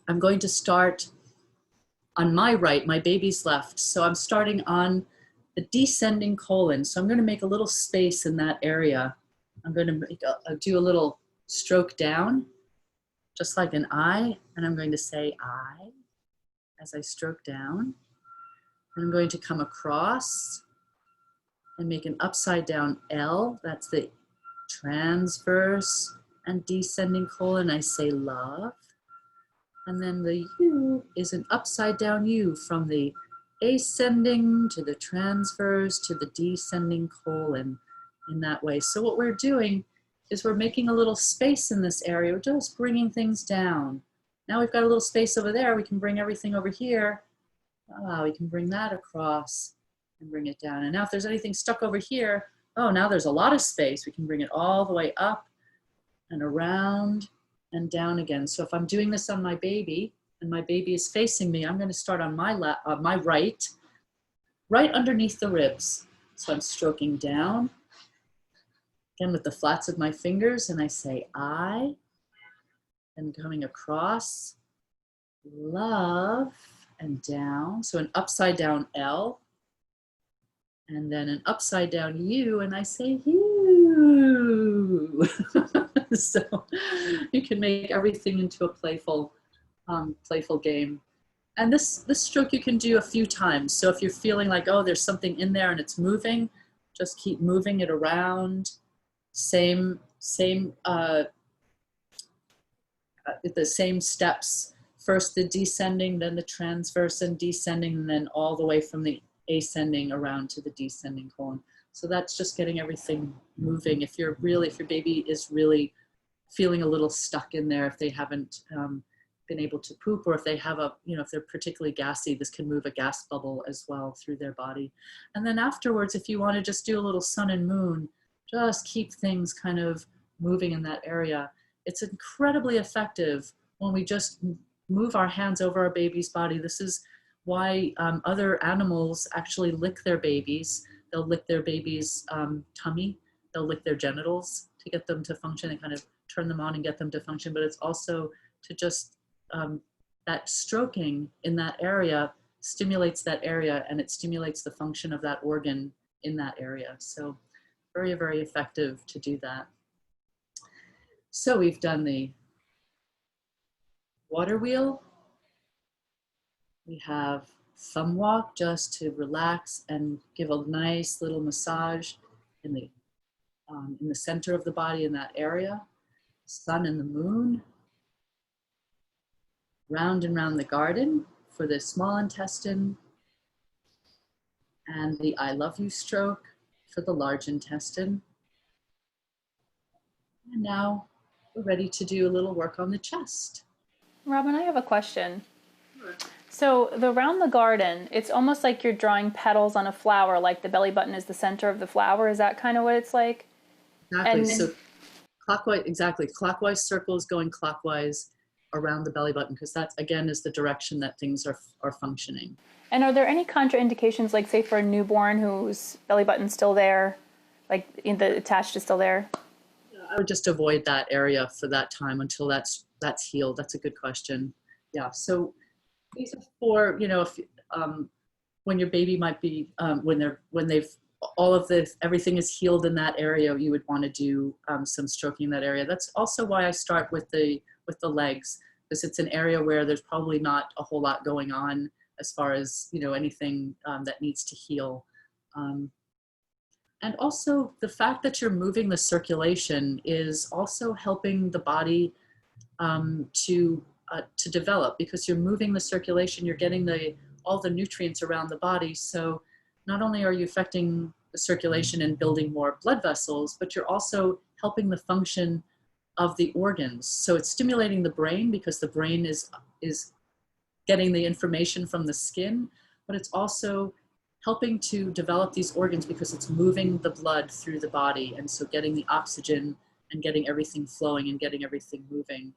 I'm going to start on my right, my baby's left. So I'm starting on the descending colon. So I'm going to make a little space in that area. I'm going to do a little stroke down, just like an I, and I'm going to say I as I stroke down. And I'm going to come across and make an upside down L. That's the transverse and descending colon. I say love. And then the U is an upside down U from the ascending to the transverse to the descending colon in that way. So what we're doing is we're making a little space in this area. We're just bringing things down. Now we've got a little space over there. We can bring everything over here. We can bring that across and bring it down. And now if there's anything stuck over here, oh, now there's a lot of space. We can bring it all the way up and around and down again. So if I'm doing this on my baby and my baby is facing me, I'm going to start on my right underneath the ribs. So I'm stroking down again with the flats of my fingers, and I say I, and coming across, love, and down. So an upside down L, and then an upside down U, and I say you. So you can make everything into a playful game. And this stroke you can do a few times. So if you're feeling like, oh, there's something in there and it's moving, just keep moving it around. The same steps. First the descending, then the transverse and descending, and then all the way from the ascending around to the descending colon. So that's just getting everything moving. If your baby is really feeling a little stuck in there, if they haven't been able to poop, or if they have if they're particularly gassy, this can move a gas bubble as well through their body. And then afterwards, if you want to just do a little sun and moon, just keep things kind of moving in that area. It's incredibly effective when we just move our hands over our baby's body. This is why other animals actually lick their babies. They'll lick their baby's tummy. They'll lick their genitals to get them to function and kind of turn them on and get them to function. But it's also to just, that stroking in that area stimulates that area, and it stimulates the function of that organ in that area. So very, very effective to do that. So we've done the water wheel. We have thumb walk just to relax and give a nice little massage in the center of the body in that area. Sun and the moon. Round and round the garden for the small intestine. And the I love you stroke for the large intestine. And now we're ready to do a little work on the chest. Robbin, I have a question. Sure. So around the garden, it's almost like you're drawing petals on a flower, like the belly button is the center of the flower. Is that kind of what it's like? Exactly. And so clockwise, exactly. Clockwise circles going clockwise around the belly button, because that again is the direction that things are functioning. And are there any contraindications, like say for a newborn whose belly button's still there, like the attached is still there? I would just avoid that area for that time until that's healed. That's a good question. Yeah. So these are for, if when your baby might be everything is healed in that area, you would want to do some stroking in that area. That's also why I start with the legs, because it's an area where there's probably not a whole lot going on as far as anything that needs to heal. And also the fact that you're moving the circulation is also helping the body to develop, because you're moving the circulation, you're getting all the nutrients around the body. So not only are you affecting the circulation and building more blood vessels, but you're also helping the function of the organs. So it's stimulating the brain, because the brain is getting the information from the skin, but it's also helping to develop these organs because it's moving the blood through the body. And so getting the oxygen and getting everything flowing and getting everything moving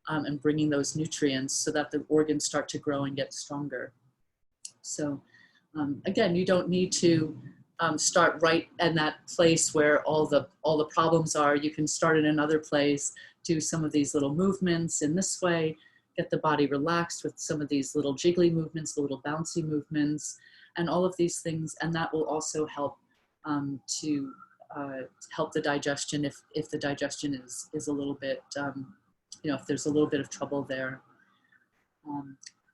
and bringing those nutrients so that the organs start to grow and get stronger. So again, you don't need to start right in that place where all the problems are. You can start in another place, do some of these little movements in this way, get the body relaxed with some of these little jiggly movements, the little bouncy movements, and all of these things. And that will also help to help the digestion if the digestion is a little bit, if there's a little bit of trouble there.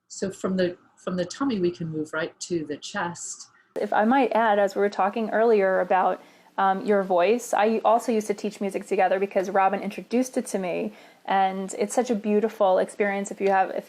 So from the tummy, we can move right to the chest. If I might add, as we were talking earlier about your voice, I also used to teach music together because Robbin introduced it to me. And it's such a beautiful experience. If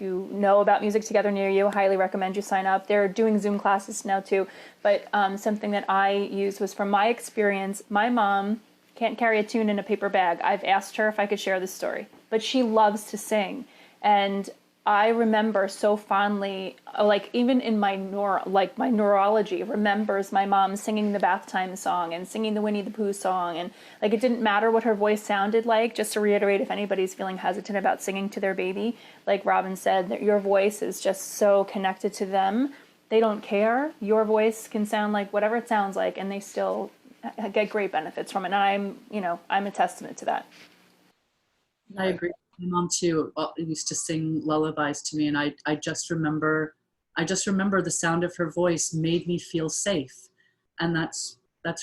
you know about Music Together near you, I highly recommend you sign up. They're doing Zoom classes now too. But something that I used was from my experience. My mom can't carry a tune in a paper bag. I've asked her if I could share this story, but she loves to sing. And I remember so fondly, like even in my neurology remembers my mom singing the bath time song and singing the Winnie the Pooh song. And like, it didn't matter what her voice sounded like. Just to reiterate, if anybody's feeling hesitant about singing to their baby, like Robbin said, that your voice is just so connected to them. They don't care. Your voice can sound like whatever it sounds like, and they still get great benefits from it. And I'm a testament to that. I agree. My mom too used to sing lullabies to me, and I just remember the sound of her voice made me feel safe. And that's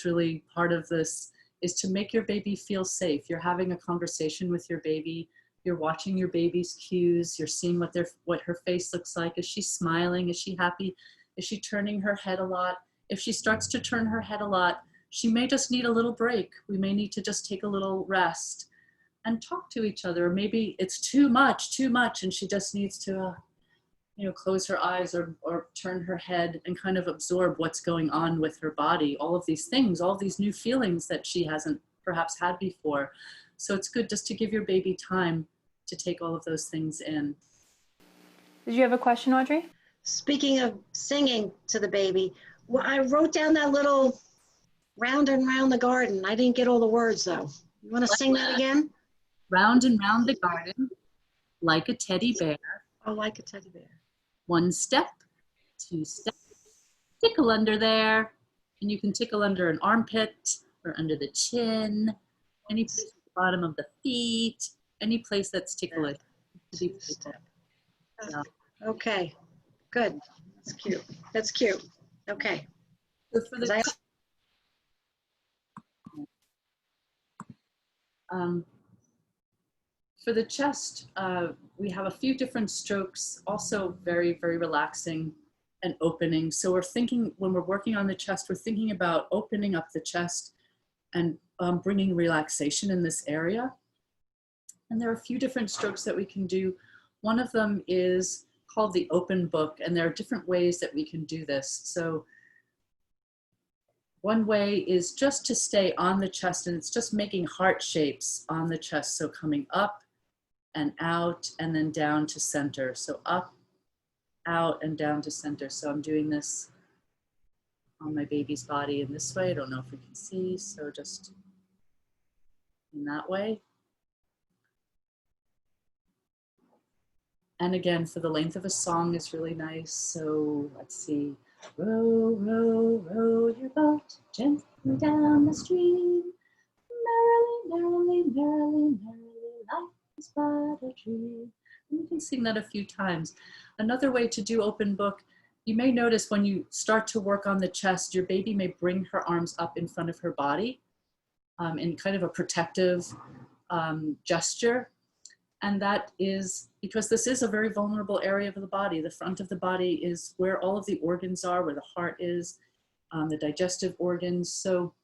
really part of this, is to make your baby feel safe. You're having a conversation with your baby, you're watching your baby's cues, you're seeing what her face looks like. Is she smiling? Is she happy? Is she turning her head a lot? If she starts to turn her head a lot, she may just need a little break. We may need to just take a little rest and talk to each other. Or maybe it's too much, and she just needs to, close her eyes or turn her head and kind of absorb what's going on with her body. All of these things, all of these new feelings that she hasn't perhaps had before. So it's good just to give your baby time to take all of those things in. Did you have a question, Audrey? Speaking of singing to the baby, well, I wrote down that little round and round the garden. I didn't get all the words though. You want to sing that again? Round and round the garden, like a teddy bear. Oh, like a teddy bear. 1 step, 2 steps, tickle under there. And you can tickle under an armpit or under the chin, any place at the bottom of the feet, any place that's ticklish. Step. Yeah. Okay, good. That's cute. Okay. So for the for the chest, we have a few different strokes, also very, very relaxing and opening. So we're thinking, when we're working on the chest, we're thinking about opening up the chest and bringing relaxation in this area. And there are a few different strokes that we can do. One of them is called the open book, and there are different ways that we can do this. So one way is just to stay on the chest, and it's just making heart shapes on the chest. So coming up and out and then down to center. So up, out, and down to center. So I'm doing this on my baby's body in this way. I don't know if we can see, so just in that way. And again, for the length of a song is really nice. So let's see. Row, row, row your boat gently down the stream. Merrily, merrily, merrily, merrily, life is but a dream. And you can sing that a few times. Another way to do open book, you may notice when you start to work on the chest, your baby may bring her arms up in front of her body in kind of a protective gesture. And that is because this is a very vulnerable area of the body. The front of the body is where all of the organs are, where the heart is, the digestive organs. So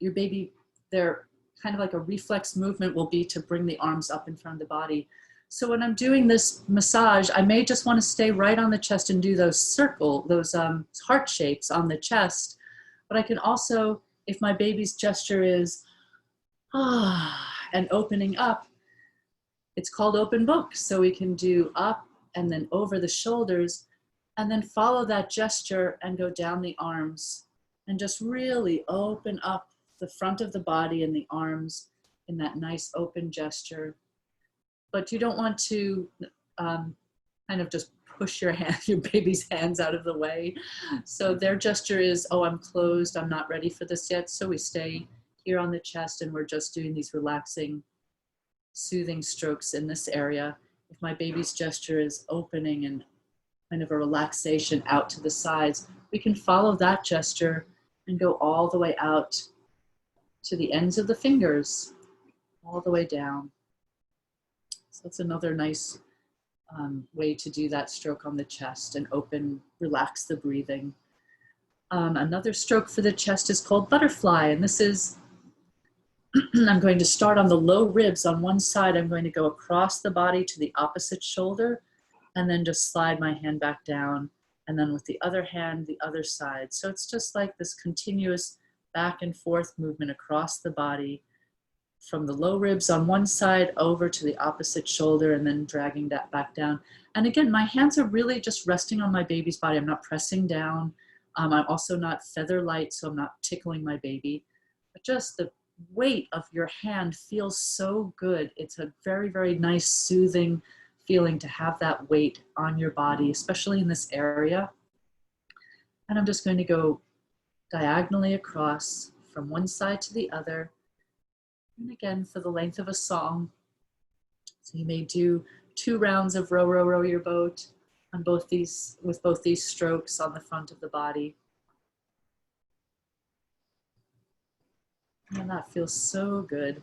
your baby, they're kind of like a reflex movement will be to bring the arms up in front of the body. So when I'm doing this massage, I may just want to stay right on the chest and do those heart shapes on the chest. But I can also, if my baby's gesture is and opening up, it's called open book. So we can do up and then over the shoulders and then follow that gesture and go down the arms and just really open up the front of the body and the arms in that nice open gesture. But you don't want to kind of just push your baby's hands out of the way. So their gesture is, oh, I'm closed, I'm not ready for this yet. So we stay here on the chest and we're just doing these relaxing, soothing strokes in this area. If my baby's gesture is opening and kind of a relaxation out to the sides, we can follow that gesture and go all the way out to the ends of the fingers, all the way down. So that's another nice way to do that stroke on the chest and open, relax the breathing. Another stroke for the chest is called butterfly, and this is I'm going to start on the low ribs on one side. I'm going to go across the body to the opposite shoulder and then just slide my hand back down. And then with the other hand, the other side. So it's just like this continuous back and forth movement across the body from the low ribs on one side over to the opposite shoulder and then dragging that back down. And again, my hands are really just resting on my baby's body. I'm not pressing down. I'm also not feather light, so I'm not tickling my baby. But just the weight of your hand feels so good. It's a very, very nice, soothing feeling to have that weight on your body, especially in this area. And I'm just going to go diagonally across from one side to the other. And again, for the length of a song. So you may do 2 rounds of row, row, row your boat on both these, with both these strokes on the front of the body. And that feels so good.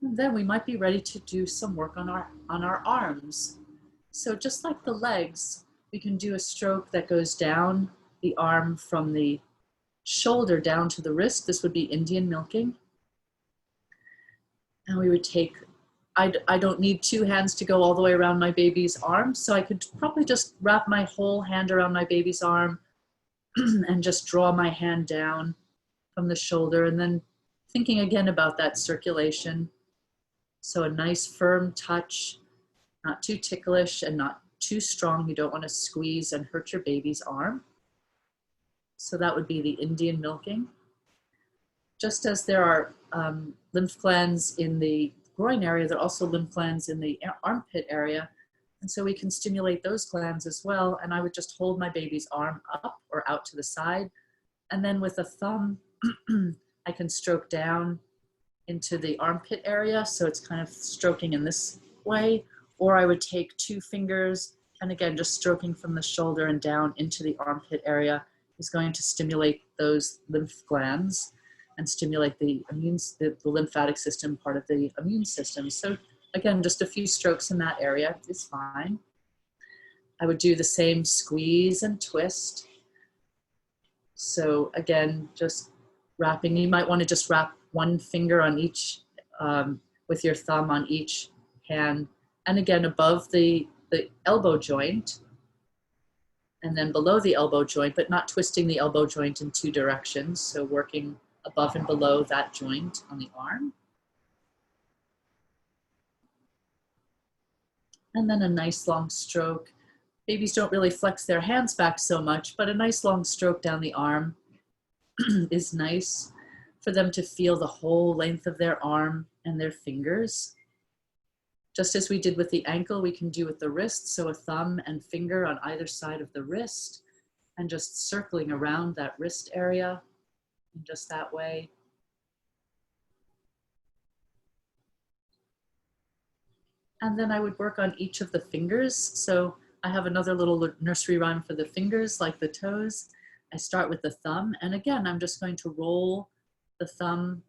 And then we might be ready to do some work on our arms. So just like the legs, we can do a stroke that goes down the arm from the shoulder down to the wrist. This would be Indian milking. And we would take, I don't need 2 hands to go all the way around my baby's arm, so I could probably just wrap my whole hand around my baby's arm and just draw my hand down from the shoulder, and then thinking again about that circulation. So a nice firm touch, not too ticklish and not too strong. You don't want to squeeze and hurt your baby's arm. So that would be the Indian milking. Just as there are lymph glands in the groin area, there are also lymph glands in the armpit area. And so we can stimulate those glands as well. And I would just hold my baby's arm up or out to the side. And then with a thumb, I can stroke down into the armpit area. So it's kind of stroking in this way. Or I would take 2 fingers and again, just stroking from the shoulder and down into the armpit area is going to stimulate those lymph glands and stimulate the lymphatic system, part of the immune system. So again, just a few strokes in that area is fine. I would do the same squeeze and twist. So again, just wrapping, you might want to just wrap 1 finger on each, with your thumb on each hand. And again, above the elbow joint, and then below the elbow joint, but not twisting the elbow joint in 2 directions. So working above and below that joint on the arm. And then a nice long stroke. Babies don't really flex their hands back so much, but a nice long stroke down the arm is nice for them to feel the whole length of their arm and their fingers. Just as we did with the ankle, we can do with the wrist. So a thumb and finger on either side of the wrist and just circling around that wrist area in just that way. And then I would work on each of the fingers. So I have another little nursery rhyme for the fingers, like the toes. I start with the thumb. And again, I'm just going to roll the thumb,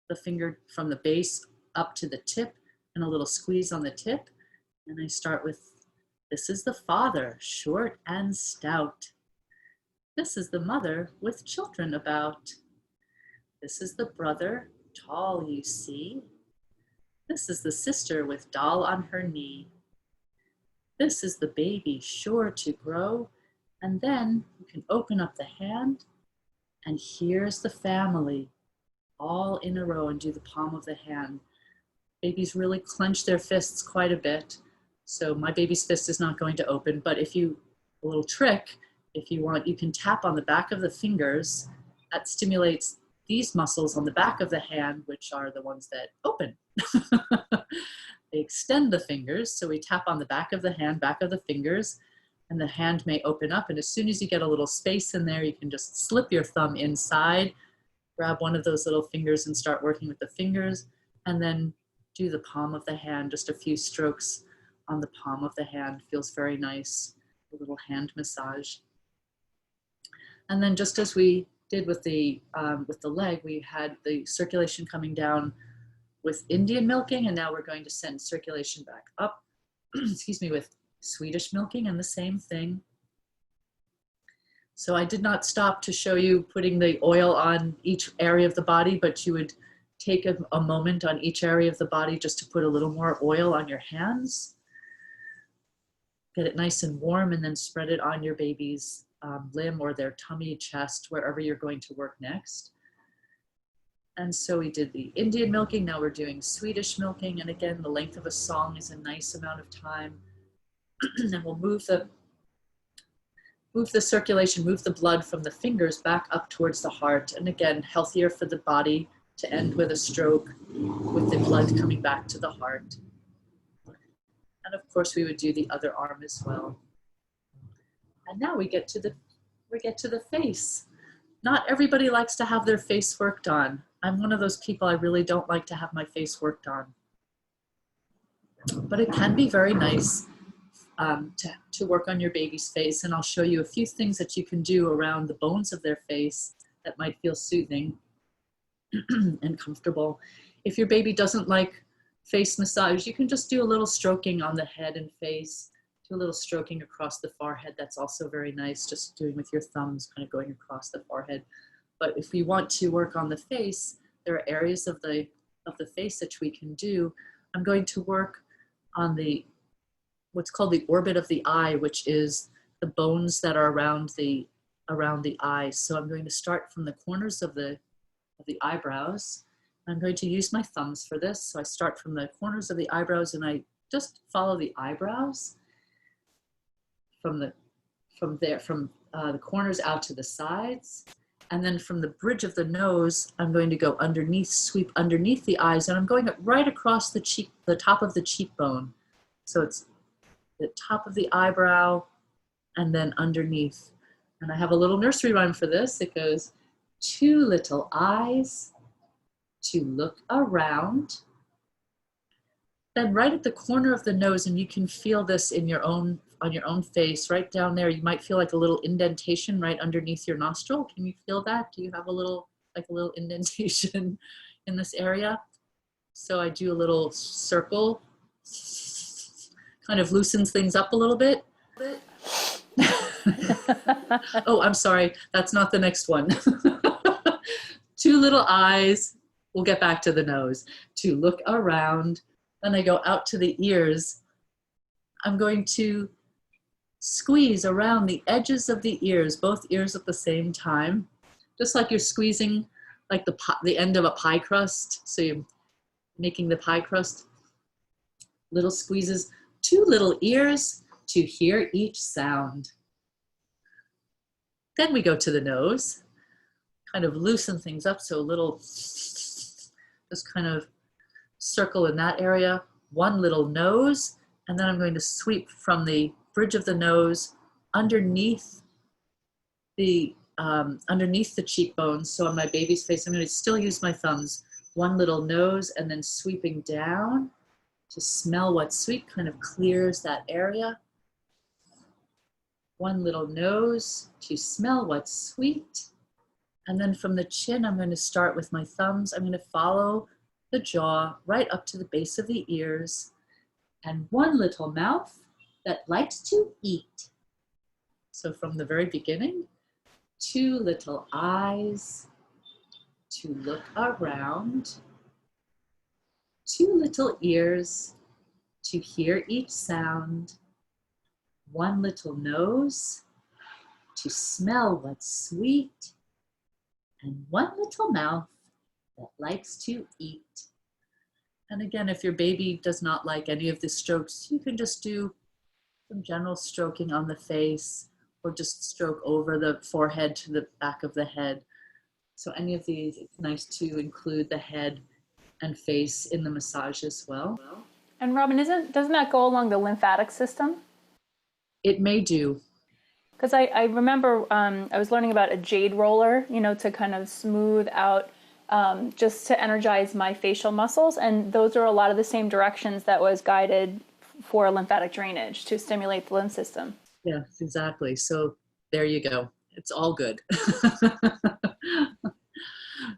the finger from the base up to the tip, and a little squeeze on the tip. And I start with, this is the father, short and stout. This is the mother with children about. This is the brother, tall you see. This is the sister with doll on her knee. This is the baby sure to grow. And then you can open up the hand, and here's the family all in a row, and do the palm of the hand. Babies really clench their fists quite a bit. So my baby's fist is not going to open, but if you, a little trick, if you want, you can tap on the back of the fingers. That stimulates these muscles on the back of the hand, which are the ones that open. They extend the fingers. So we tap on the back of the hand, back of the fingers, and the hand may open up. And as soon as you get a little space in there, you can just slip your thumb inside, grab one of those little fingers and start working with the fingers, and then do the palm of the hand. Just a few strokes on the palm of the hand feels very nice. A little hand massage. And then just as we did with the leg, we had the circulation coming down with Indian milking, and now we're going to send circulation back up, excuse me, with Swedish milking, and the same thing. So I did not stop to show you putting the oil on each area of the body, but you would take a moment on each area of the body just to put a little more oil on your hands. Get it nice and warm, and then spread it on your baby's limb or their tummy, chest, wherever you're going to work next. And so we did the Indian milking, now we're doing Swedish milking. And again, the length of a song is a nice amount of time. And we'll move the circulation, move the blood from the fingers back up towards the heart. And again, healthier for the body to end with a stroke with the blood coming back to the heart. And of course we would do the other arm as well. And now we get to the face. Not everybody likes to have their face worked on. I'm one of those people, I really don't like to have my face worked on. But it can be very nice to work on your baby's face. And I'll show you a few things that you can do around the bones of their face that might feel soothing and comfortable. If your baby doesn't like face massage, you can just do a little stroking on the head and face, do a little stroking across the forehead. That's also very nice, just doing with your thumbs, kind of going across the forehead. But if we want to work on the face, there are areas of the face that we can do. I'm going to work on what's called the orbit of the eye, which is the bones that are around the eye. So I'm going to start from the corners of the eyebrows. I'm going to use my thumbs for this. So I start from the corners of the eyebrows and I just follow the eyebrows from the corners out to the sides. And then from the bridge of the nose, I'm going to go underneath, sweep underneath the eyes, and I'm going right across the cheek, the top of the cheekbone. So it's the top of the eyebrow and then underneath. And I have a little nursery rhyme for this. It goes, 2 little eyes to look around. Then right at the corner of the nose, and you can feel this on your own face, right down there, you might feel like a little indentation right underneath your nostril. Can you feel that? Do you have a little indentation in this area? So I do a little circle, kind of loosens things up a little bit. Oh, I'm sorry, that's not the next one. 2 little eyes, we'll get back to the nose, to look around. Then I go out to the ears. I'm going to squeeze around the edges of the ears, both ears at the same time, just like you're squeezing like the end of a pie crust. So you're making the pie crust. Little squeezes, 2 little ears to hear each sound. Then we go to the nose, kind of loosen things up. So a little, just kind of circle in that area, 1 little nose, and then I'm going to sweep from the bridge of the nose underneath the cheekbones. So on my baby's face, I'm going to still use my thumbs. 1 little nose, and then sweeping down to smell what's sweet, kind of clears that area. 1 little nose to smell what's sweet. And then from the chin, I'm going to start with my thumbs. I'm going to follow the jaw right up to the base of the ears, and 1 little mouth that likes to eat. So from the very beginning, 2 little eyes to look around, 2 little ears to hear each sound, 1 little nose to smell what's sweet, and 1 little mouth that likes to eat. And again, if your baby does not like any of the strokes, you can just do some general stroking on the face, or just stroke over the forehead to the back of the head. So any of these, it's nice to include the head and face in the massage as well. And Robbin, doesn't that go along the lymphatic system? It may do. Because I remember I was learning about a jade roller, to kind of smooth out, just to energize my facial muscles. And those are a lot of the same directions that was guided for lymphatic drainage to stimulate the lymph system. Yeah, exactly. So there you go. It's all good.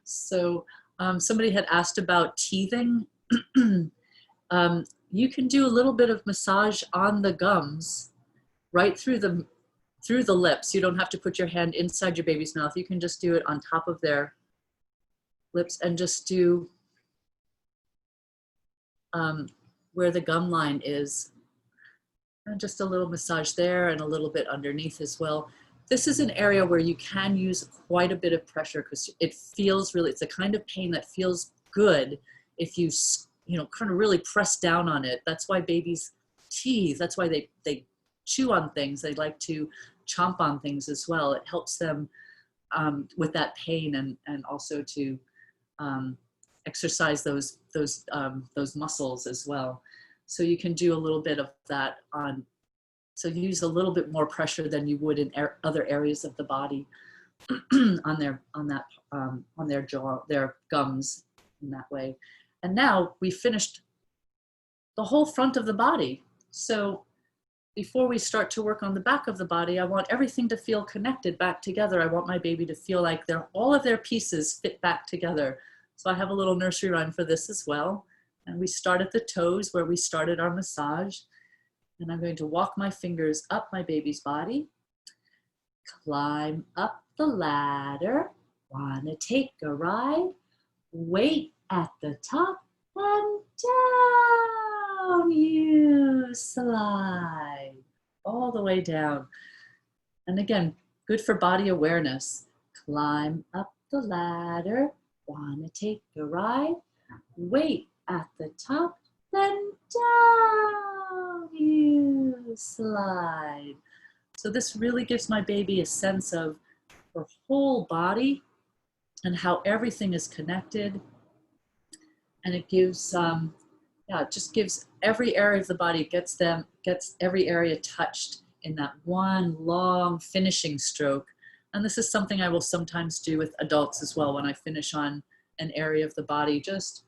So somebody had asked about teething. You can do a little bit of massage on the gums, right through the through the lips. You don't have to put your hand inside your baby's mouth. You can just do it on top of their lips and just do where the gum line is. And just a little massage there and a little bit underneath as well. This is an area where you can use quite a bit of pressure because it feels really, it's a kind of pain that feels good if you, kind of really press down on it. That's why babies teeth, that's why they chew on things. They like to chomp on things as well. It helps them with that pain and also to exercise those muscles as well. So you can do a little bit of that on, so you use a little bit more pressure than you would in other areas of the body on their jaw, their gums in that way. And now we finished the whole front of the body. So before we start to work on the back of the body, I want everything to feel connected back together. I want my baby to feel like all of their pieces fit back together. So I have a little nursery rhyme for this as well. And we start at the toes where we started our massage. And I'm going to walk my fingers up my baby's body, climb up the ladder, wanna take a ride, wait at the top and down you slide, all the way down. And again, good for body awareness. Climb up the ladder, wanna take a ride, wait at the top, then down you slide. So this really gives my baby a sense of her whole body and how everything is connected. And it gives, it just gives every area of the body, gets every area touched in that one long finishing stroke. And this is something I will sometimes do with adults as well when I finish on an area of the body, just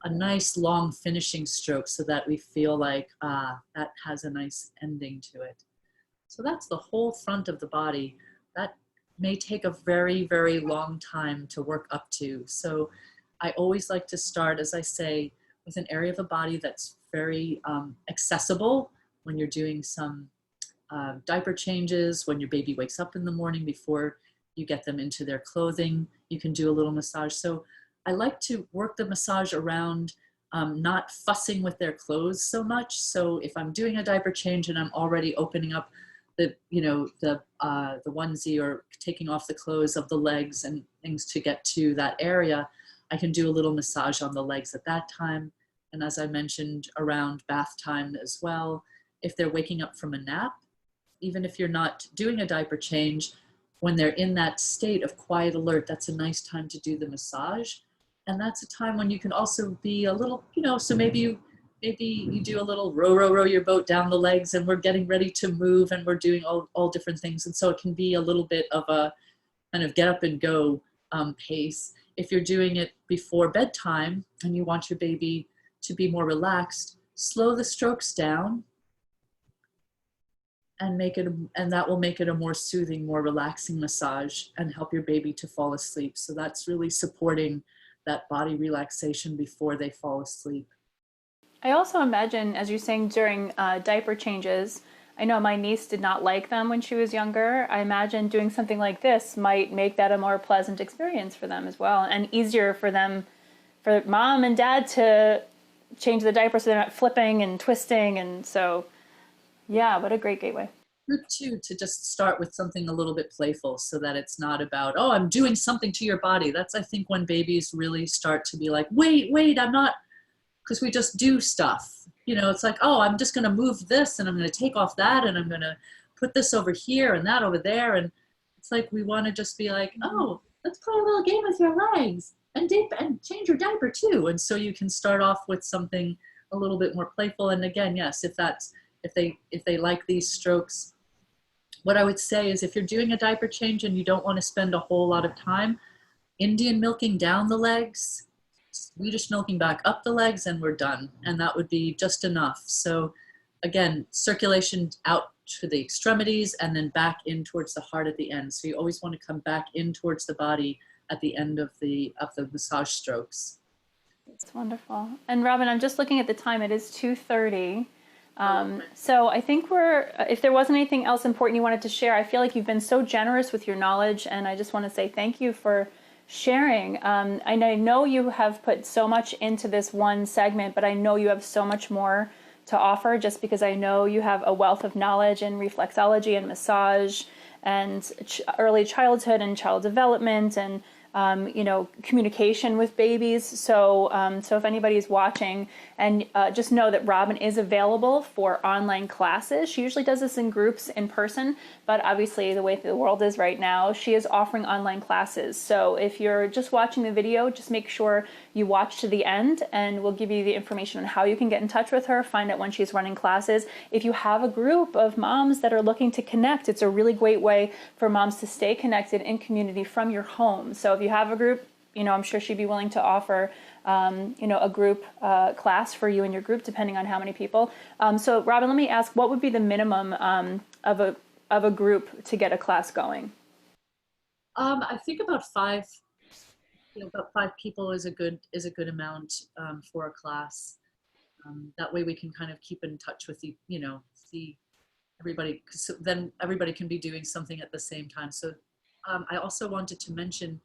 a nice long finishing stroke so that we feel like that has a nice ending to it. So that's the whole front of the body. That may take a very, very long time to work up to. So I always like to start, as I say, with an area of the body that's very accessible when you're doing some diaper changes, when your baby wakes up in the morning before you get them into their clothing, you can do a little massage. So I like to work the massage around not fussing with their clothes so much. So if I'm doing a diaper change and I'm already opening up the onesie or taking off the clothes of the legs and things to get to that area, I can do a little massage on the legs at that time. And as I mentioned, around bath time as well. If they're waking up from a nap, even if you're not doing a diaper change, when they're in that state of quiet alert, that's a nice time to do the massage. And that's a time when you can also be a little, so maybe you do a little row your boat down the legs and we're getting ready to move and we're doing all different things. And so it can be a little bit of a kind of get up and go pace. If you're doing it before bedtime and you want your baby to be more relaxed, slow the strokes down and that will make it a more soothing, more relaxing massage and help your baby to fall asleep. So that's really supporting that body relaxation before they fall asleep. I also imagine, as you're saying, during diaper changes, I know my niece did not like them when she was younger. I imagine doing something like this might make that a more pleasant experience for them as well, and easier for them, for mom and dad to change the diaper so they're not flipping and twisting. And so, yeah, what a great gateway. Good too, to just start with something a little bit playful so that it's not about, oh, I'm doing something to your body. That's, I think, when babies really start to be like, wait, I'm not, because we just do stuff. It's like, oh, I'm just going to move this and I'm going to take off that and I'm going to put this over here and that over there. And it's like, we want to just be like, oh, let's play a little game with your legs and change your diaper too. And so you can start off with something a little bit more playful. And again, yes, if they like these strokes, what I would say is if you're doing a diaper change and you don't want to spend a whole lot of time, Indian milking down the legs, Swedish milking back up the legs, and we're done. And that would be just enough. So again, circulation out to the extremities and then back in towards the heart at the end. So you always want to come back in towards the body at the end of the massage strokes. It's wonderful. And Robbin, I'm just looking at the time. It is 2:30. So I think if there wasn't anything else important you wanted to share, I feel like you've been so generous with your knowledge, and I just want to say thank you for sharing. And I know you have put so much into this one segment, but I know you have so much more to offer, just because I know you have a wealth of knowledge in reflexology and massage and early childhood and child development and communication with babies. So if anybody's watching, and just know that Robbin is available for online classes. She usually does this in groups in person, but obviously the way the world is right now, she is offering online classes. So if you're just watching the video, just make sure you watch to the end, and we'll give you the information on how you can get in touch with her, find out when she's running classes. If you have a group of moms that are looking to connect, it's a really great way for moms to stay connected in community from your home. So if you have a group, I'm sure she'd be willing to offer, a group class for you and your group, depending on how many people. So Robbin, let me ask, what would be the minimum of a group to get a class going? I think about five. About 5 people is a good amount for a class. That way we can kind of keep in touch with see everybody, because then everybody can be doing something at the same time. So I also wanted to mention,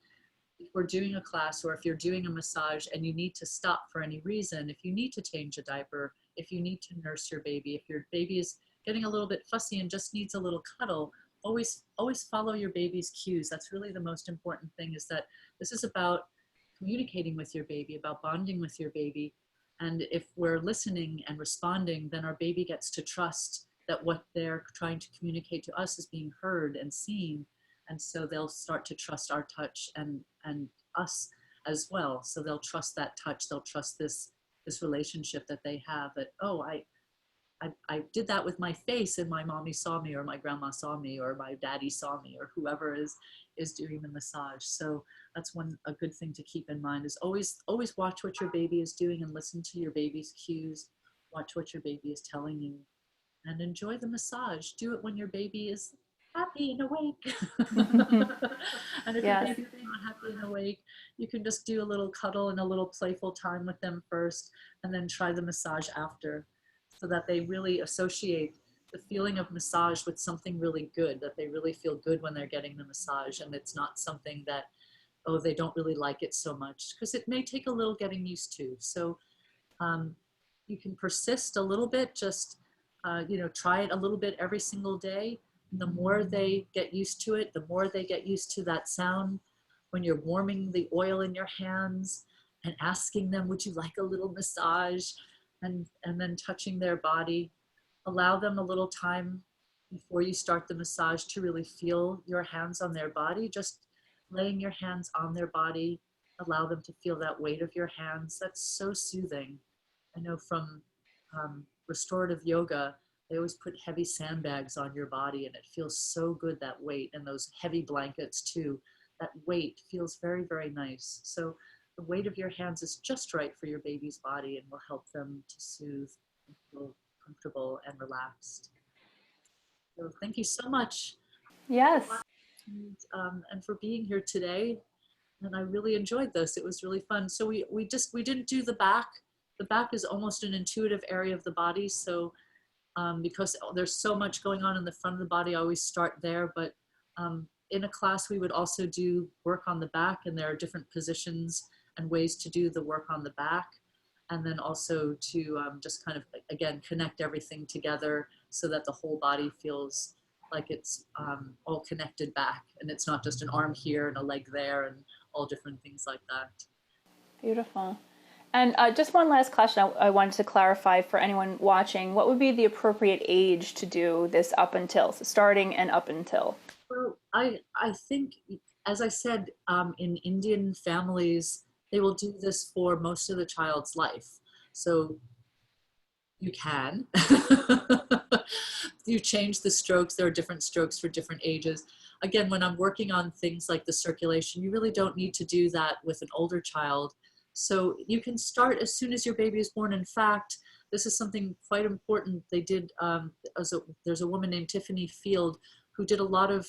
if we're doing a class or if you're doing a massage and you need to stop for any reason, if you need to change a diaper, if you need to nurse your baby, if your baby is getting a little bit fussy and just needs a little cuddle, always follow your baby's cues. That's really the most important thing, is that this is about communicating with your baby, about bonding with your baby. And if we're listening and responding, then our baby gets to trust that what they're trying to communicate to us is being heard and seen. And so they'll start to trust our touch and us as well. So they'll trust that touch. They'll trust this relationship that they have, that, oh, I did that with my face and my mommy saw me, or my grandma saw me, or my daddy saw me, or whoever is doing the massage. So that's a good thing to keep in mind, is always watch what your baby is doing and listen to your baby's cues. Watch what your baby is telling you and enjoy the massage. Do it when your baby is happy and awake. And if Yes. your baby's not happy and awake, you can just do a little cuddle and a little playful time with them first, and then try the massage after, so that they really associate the feeling of massage with something really good, that they really feel good when they're getting the massage, and it's not something that, oh, they don't really like it so much, because it may take a little getting used to. So you can persist a little bit, just try it a little bit every single day. And the more they get used to it, the more they get used to that sound when you're warming the oil in your hands and asking them, would you like a little massage? And then touching their body. Allow them a little time before you start the massage to really feel your hands on their body. Just laying your hands on their body, allow them to feel that weight of your hands. That's so soothing. I know from restorative yoga, they always put heavy sandbags on your body, and it feels so good, that weight, and those heavy blankets too. That weight feels very, very nice. So the weight of your hands is just right for your baby's body and will help them to soothe and feel comfortable and relaxed. So thank you so much. Yes. And for being here today. And I really enjoyed this. It was really fun. So we didn't do the back. The back is almost an intuitive area of the body. So because there's so much going on in the front of the body, I always start there. But in a class, we would also do work on the back, and there are different positions and ways to do the work on the back. And then also to just kind of, again, connect everything together so that the whole body feels like it's all connected back, and it's not just an arm here and a leg there and all different things like that. Beautiful. And just one last question I wanted to clarify for anyone watching. What would be the appropriate age to do this up until, so starting and up until? Well, I think, as I said, in Indian families, they will do this for most of the child's life. So you can. You change the strokes. There are different strokes for different ages. Again, when I'm working on things like the circulation, you really don't need to do that with an older child. So you can start as soon as your baby is born. In fact, this is something quite important. They did, there's a woman named Tiffany Field who did a lot of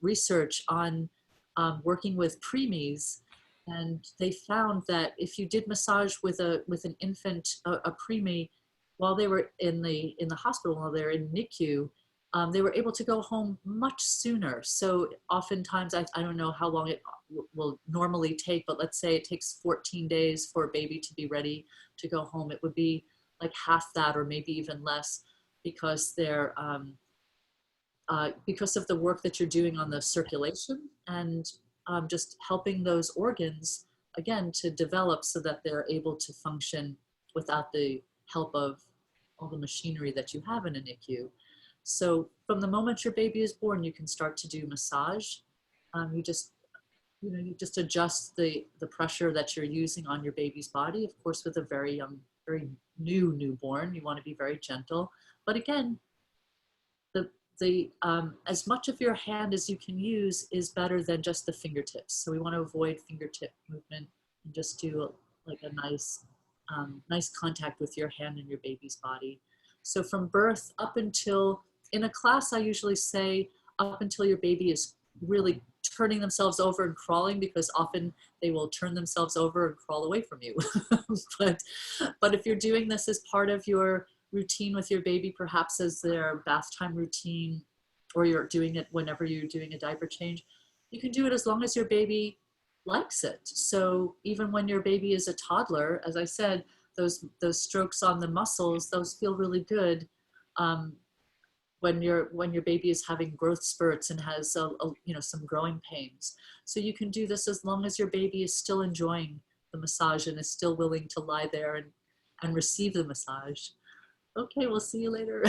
research on working with preemies. And they found that if you did massage with an infant, a preemie, while they were in the hospital, while they were in NICU, they were able to go home much sooner. So oftentimes, I don't know how long it will normally take, but let's say it takes 14 days for a baby to be ready to go home. It would be like half that, or maybe even less, because they're because of the work that you're doing on the circulation and just helping those organs again to develop so that they're able to function without the help of all the machinery that you have in a NICU. So from the moment your baby is born, you can start to do massage. You just adjust the pressure that you're using on your baby's body. Of course, with a very young, very new newborn, you want to be very gentle. But again, as much of your hand as you can use is better than just the fingertips. So we want to avoid fingertip movement and just do like a nice contact with your hand and your baby's body. So from birth up until, in a class, I usually say up until your baby is really turning themselves over and crawling, because often they will turn themselves over and crawl away from you. but if you're doing this as part of your routine with your baby, perhaps as their bath time routine, or you're doing it whenever you're doing a diaper change, you can do it as long as your baby likes it. So even when your baby is a toddler, as I said, those strokes on the muscles, those feel really good when your baby is having growth spurts and has some growing pains. So you can do this as long as your baby is still enjoying the massage and is still willing to lie there and receive the massage. Okay, we'll see you later.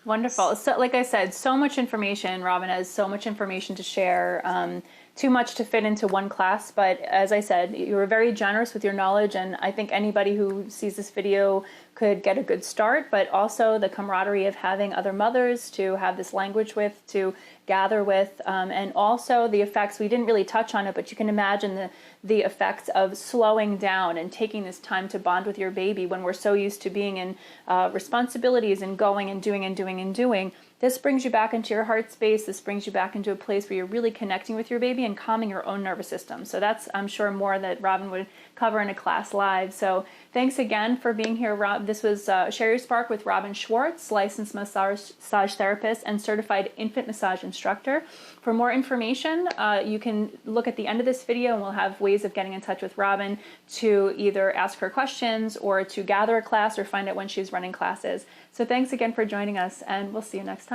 Wonderful. So like I said, so much information. Robbin has so much information to share. Too much to fit into one class, but as I said, you were very generous with your knowledge, and I think anybody who sees this video could get a good start, but also the camaraderie of having other mothers to have this language with, to gather with, and also the effects. We didn't really touch on it, but you can imagine the effects of slowing down and taking this time to bond with your baby when we're so used to being in responsibilities and going and doing and doing and doing. This brings you back into your heart space. This brings you back into a place where you're really connecting with your baby and calming your own nervous system. So that's, I'm sure, more that Robbin would cover in a class live. So thanks again for being here, Rob. This was Share Your Spark with Robbin Schwartz, licensed massage therapist and certified infant massage instructor. For more information, you can look at the end of this video, and we'll have ways of getting in touch with Robbin to either ask her questions or to gather a class or find out when she's running classes. So thanks again for joining us, and we'll see you next time.